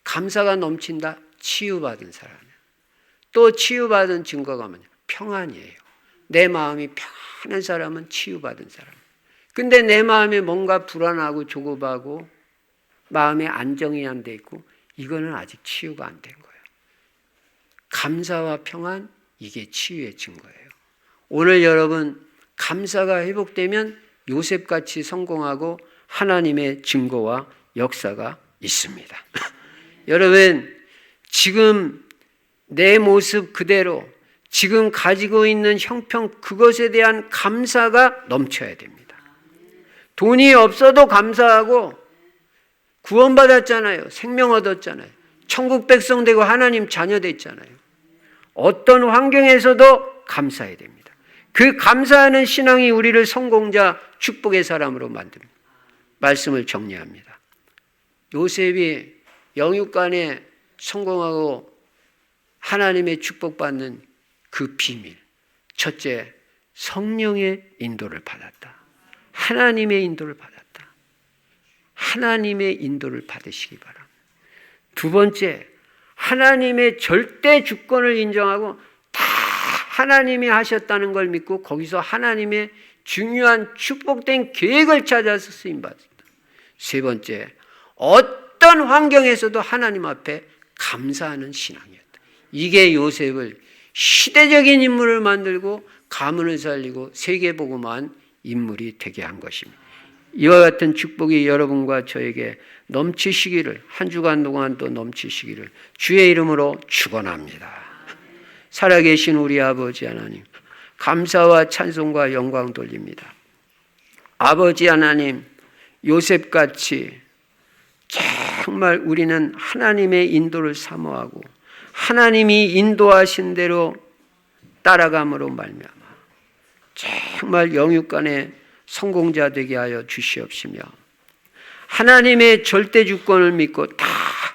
감사가 넘친다? 치유받은 사람이에요. 또 치유받은 증거가 뭐냐? 평안이에요. 내 마음이 평안한 사람은 치유받은 사람이에요. 근데 내 마음에 뭔가 불안하고 조급하고 마음에 안정이 안 돼 있고, 이거는 아직 치유가 안 된 거예요. 감사와 평안, 이게 치유의 증거예요. 오늘 여러분, 감사가 회복되면 요셉같이 성공하고 하나님의 증거와 역사가 있습니다. 여러분, 지금 내 모습 그대로 지금 가지고 있는 형편, 그것에 대한 감사가 넘쳐야 됩니다. 돈이 없어도 감사하고, 구원받았잖아요. 생명 얻었잖아요. 천국 백성 되고 하나님 자녀 됐잖아요. 어떤 환경에서도 감사해야 됩니다. 그 감사하는 신앙이 우리를 성공자, 축복의 사람으로 만듭니다. 말씀을 정리합니다. 요셉이 영육간에 성공하고 하나님의 축복받는 그 비밀. 첫째, 성령의 인도를 받았다. 하나님의 인도를 받았다. 하나님의 인도를 받으시기 바랍니다. 두 번째, 하나님의 절대 주권을 인정하고 다 하나님이 하셨다는 걸 믿고 거기서 하나님의 중요한 축복된 계획을 찾아서 쓰임받았다. 세 번째, 어떤 환경에서도 하나님 앞에 감사하는 신앙이었다. 이게 요셉을 시대적인 인물을 만들고 가문을 살리고 세계복음화한 인물이 되게 한 것입니다. 이와 같은 축복이 여러분과 저에게 넘치시기를, 한 주간 동안 또 넘치시기를 주의 이름으로 축원합니다. 살아계신 우리 아버지 하나님, 감사와 찬송과 영광 돌립니다. 아버지 하나님, 요셉같이 정말 우리는 하나님의 인도를 사모하고 하나님이 인도하신 대로 따라감으로 말미암아 정말 영육간의 성공자 되게 하여 주시옵시며, 하나님의 절대 주권을 믿고 다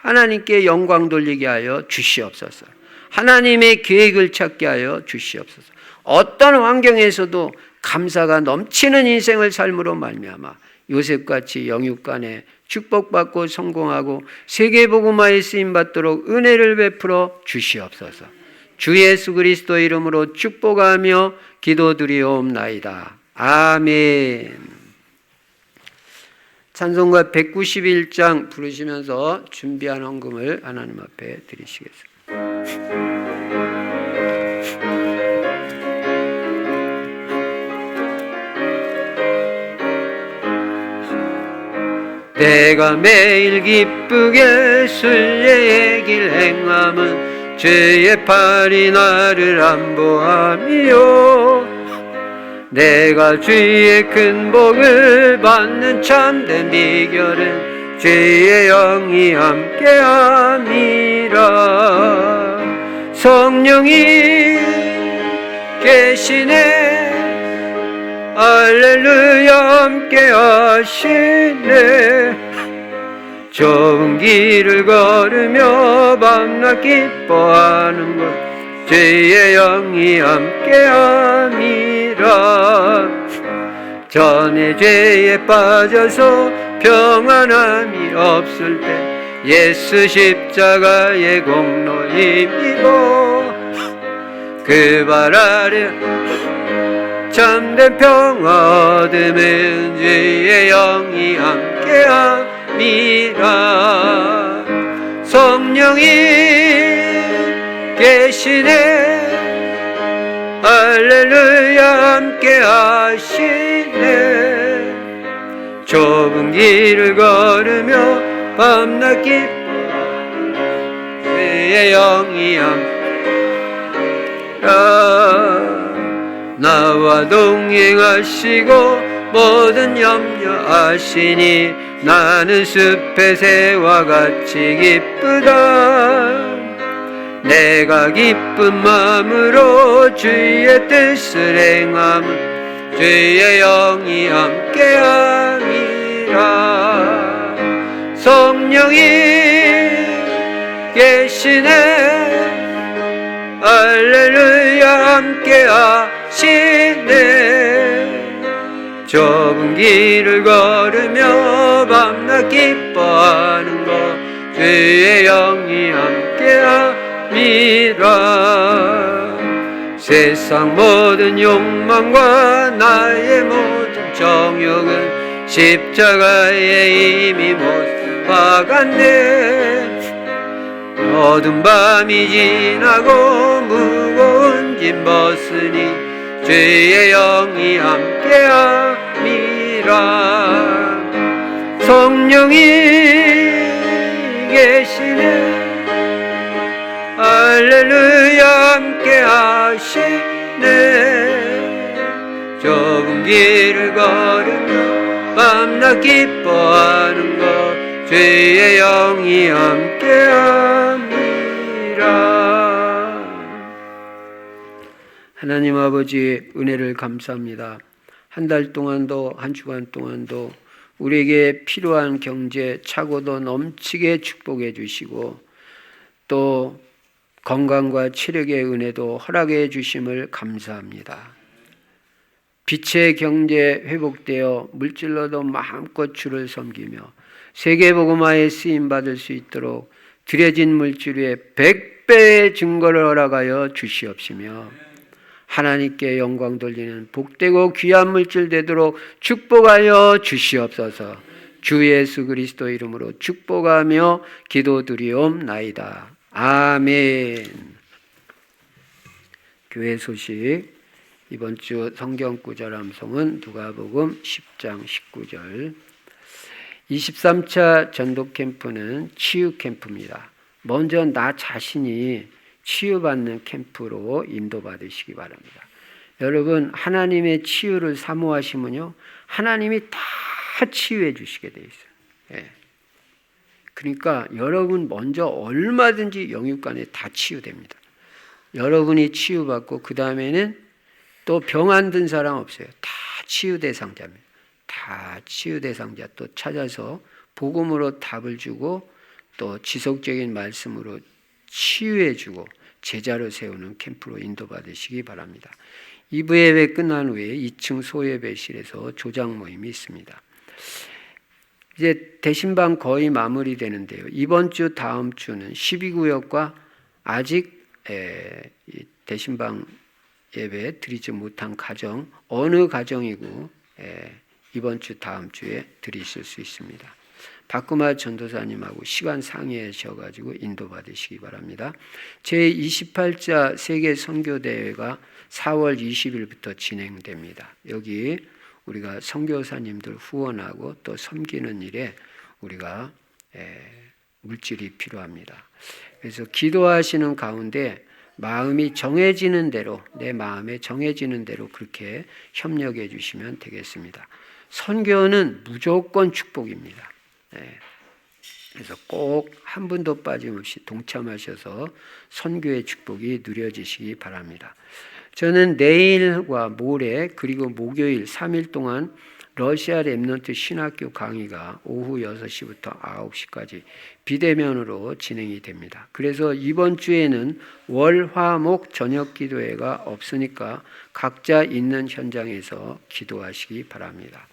하나님께 영광 돌리게 하여 주시옵소서. 하나님의 계획을 찾게 하여 주시옵소서. 어떤 환경에서도 감사가 넘치는 인생을 삶으로 말미암아 요셉같이 영육간에 축복받고 성공하고 세계복음화에 쓰임받도록 은혜를 베풀어 주시옵소서. 주 예수 그리스도 이름으로 축복하며 기도드리옵나이다. 아멘. 찬송가 191장 부르시면서 준비한 헌금을 하나님 앞에 드리시겠습니다. 내가 매일 기쁘게 순례의 길 행함은 주의 팔이 나를 안보하며, 내가 주의 큰 복을 받는 참된 비결은 주의 영이 함께함이라. 성령이 계시네, 할렐루야 함께 하시네. 좁은 길을 걸으며 밤낮 기뻐하는 것 주의 영이 함께함이라. 전에 죄에 빠져서 평안함이 없을 때 예수 십자가의 공로 힘입어 그 발 아래 참된 평화 얻으면 주의 영이 함께함이라. 성령이 계시네, 할렐루야 함께 하시네. 좁은 길을 걸으며 밤낮 기뻐하는 주의 영이 함께함이라. 나와 동행하시고 모든 염려 아시니 나는 숲의 새와 같이 기쁘다. 내가 기쁜 마음으로 주의 뜻을 행함은 주의 영이 함께함이라. 성령이 계시네, 할렐루야 함께 하시네. 좁은 길을 걸으며 밤낮 기뻐하는 것 주의 영이 함께함이라. 세상 모든 욕망과 나의 모든 정욕은 십자가에 이미 못 박았네. 어두운 밤이 지나고 무거운 짐 벗으니 주의 영이 함께함이라. 성령이 계시네, 할렐루야 함께 하시네. 좁은 길을 걸으며 밤낮 기뻐하는 것 주의 영이 함께함이라. 하나님 아버지 은혜를 감사합니다. 한 달 동안도 한 주간 동안도 우리에게 필요한 경제 차고도 넘치게 축복해 주시고 또 건강과 체력의 은혜도 허락해 주심을 감사합니다. 빛의 경제 회복되어 물질로도 마음껏 주를 섬기며 세계복음화에 쓰임받을 수 있도록 들여진 물질 위에 100배의 증거를 허락하여 주시옵시며 하나님께 영광 돌리는 복되고 귀한 물질 되도록 축복하여 주시옵소서. 주 예수 그리스도 이름으로 축복하며 기도드리옵나이다. 아멘. 교회 소식 이번 주 성경 구절 암송은 누가복음 10장 19절. 23차 전도 캠프는 치유 캠프입니다. 먼저 나 자신이 치유받는 캠프로 인도받으시기 바랍니다. 여러분, 하나님의 치유를 사모하시면요, 하나님이 다 치유해 주시게 돼 있어요. 그러니까 여러분 먼저 얼마든지 영육간에 다 치유됩니다. 여러분이 치유받고 그 다음에는 또 병 안 든 사람 없어요. 다 치유 대상자입니다. 다 치유 대상자 또 찾아서 복음으로 답을 주고 또 지속적인 말씀으로 치유해 주고 제자로 세우는 캠프로 인도받으시기 바랍니다. 2부 예배 끝난 후에 2층 소예배실에서 조장 모임이 있습니다. 이제 대신방 거의 마무리되는데요. 이번 주 다음 주는 12구역과 아직 대신방 예배 드리지 못한 가정 어느 가정이고 이번 주 다음 주에 드리실 수 있습니다. 박구마 전도사님하고 시간 상의하셔가지고 인도받으시기 바랍니다. 제28자 세계 선교대회가 4월 20일부터 진행됩니다. 여기 우리가 선교사님들 후원하고 또 섬기는 일에 우리가 물질이 필요합니다. 그래서 기도하시는 가운데 마음이 정해지는 대로, 내 마음에 정해지는 대로 그렇게 협력해 주시면 되겠습니다. 선교는 무조건 축복입니다. 그래서 꼭 한 분도 빠짐없이 동참하셔서 선교의 축복이 누려지시기 바랍니다. 저는 내일과 모레 그리고 목요일 3일 동안 러시아 렘넌트 신학교 강의가 오후 6시부터 9시까지 비대면으로 진행이 됩니다. 그래서 이번 주에는 월, 화, 목 저녁 기도회가 없으니까 각자 있는 현장에서 기도하시기 바랍니다.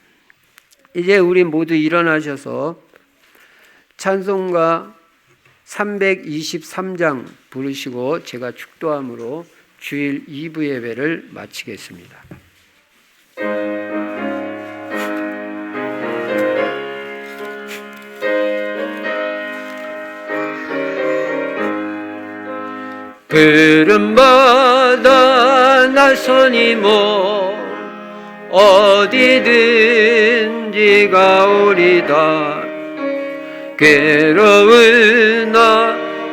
이제 우리 모두 일어나셔서 찬송가 323장 부르시고 제가 축도함으로 주일 2부 예배를 마치겠습니다. 푸른 바다 나서니 어디든지 가오리다. 괴로우나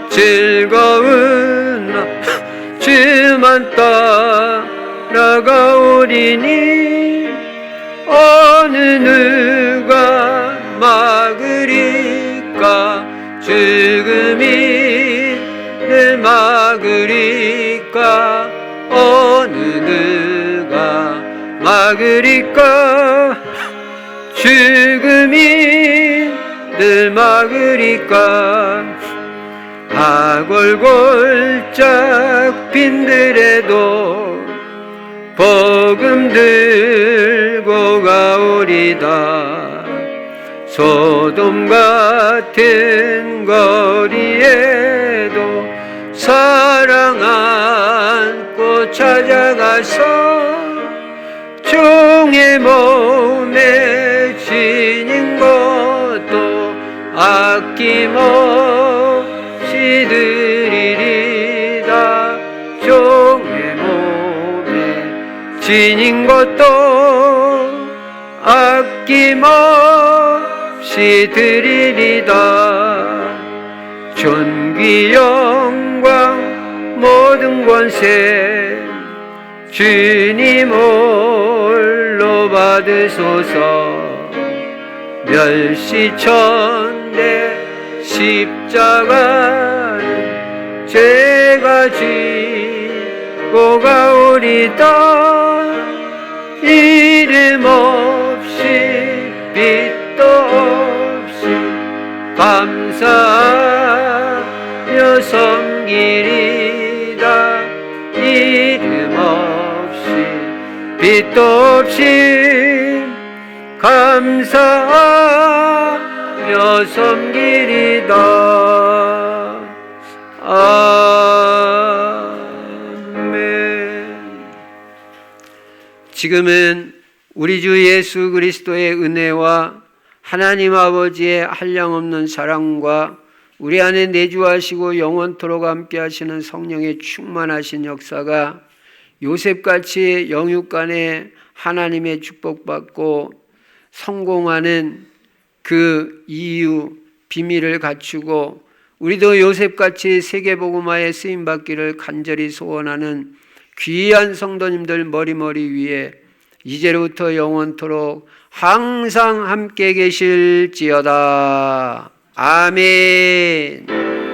즐거우나 주만 따라가오리니 어느 누가 막으리까. 죽음이 늘 막으리까. 어느 누가 막으리까. 죽음이 늘 막으리까. 하골골짝 빈들에도 복음 들고 가오리다. 소돔 같은 거리에도 사랑 안고 찾아가서 종의 몸에 지닌 것도 아낌없이 드리리다. 종의 몸에 지닌 것도 아낌없이 드리리다. 존귀 영광 모든 권세 주님 홀로 받으소서. 멸시천대 십자가는 죄가 지고 가오리다. 이름 없이 빛도 없이 감사하며 섬기리다. 이름 없이 빛도 없이 감사하며 섬기리다. 아멘. 지금은 우리 주 예수 그리스도의 은혜와 하나님 아버지의 한량없는 사랑과 우리 안에 내주하시고 영원토록 함께 하시는 성령의 충만하신 역사가 요셉같이 영육간에 하나님의 축복받고 성공하는 그 이유, 비밀을 갖추고 우리도 요셉같이 세계복음화에 쓰임받기를 간절히 소원하는 귀한 성도님들 머리머리 위에 이제로부터 영원토록 항상 함께 계실지어다. 아멘.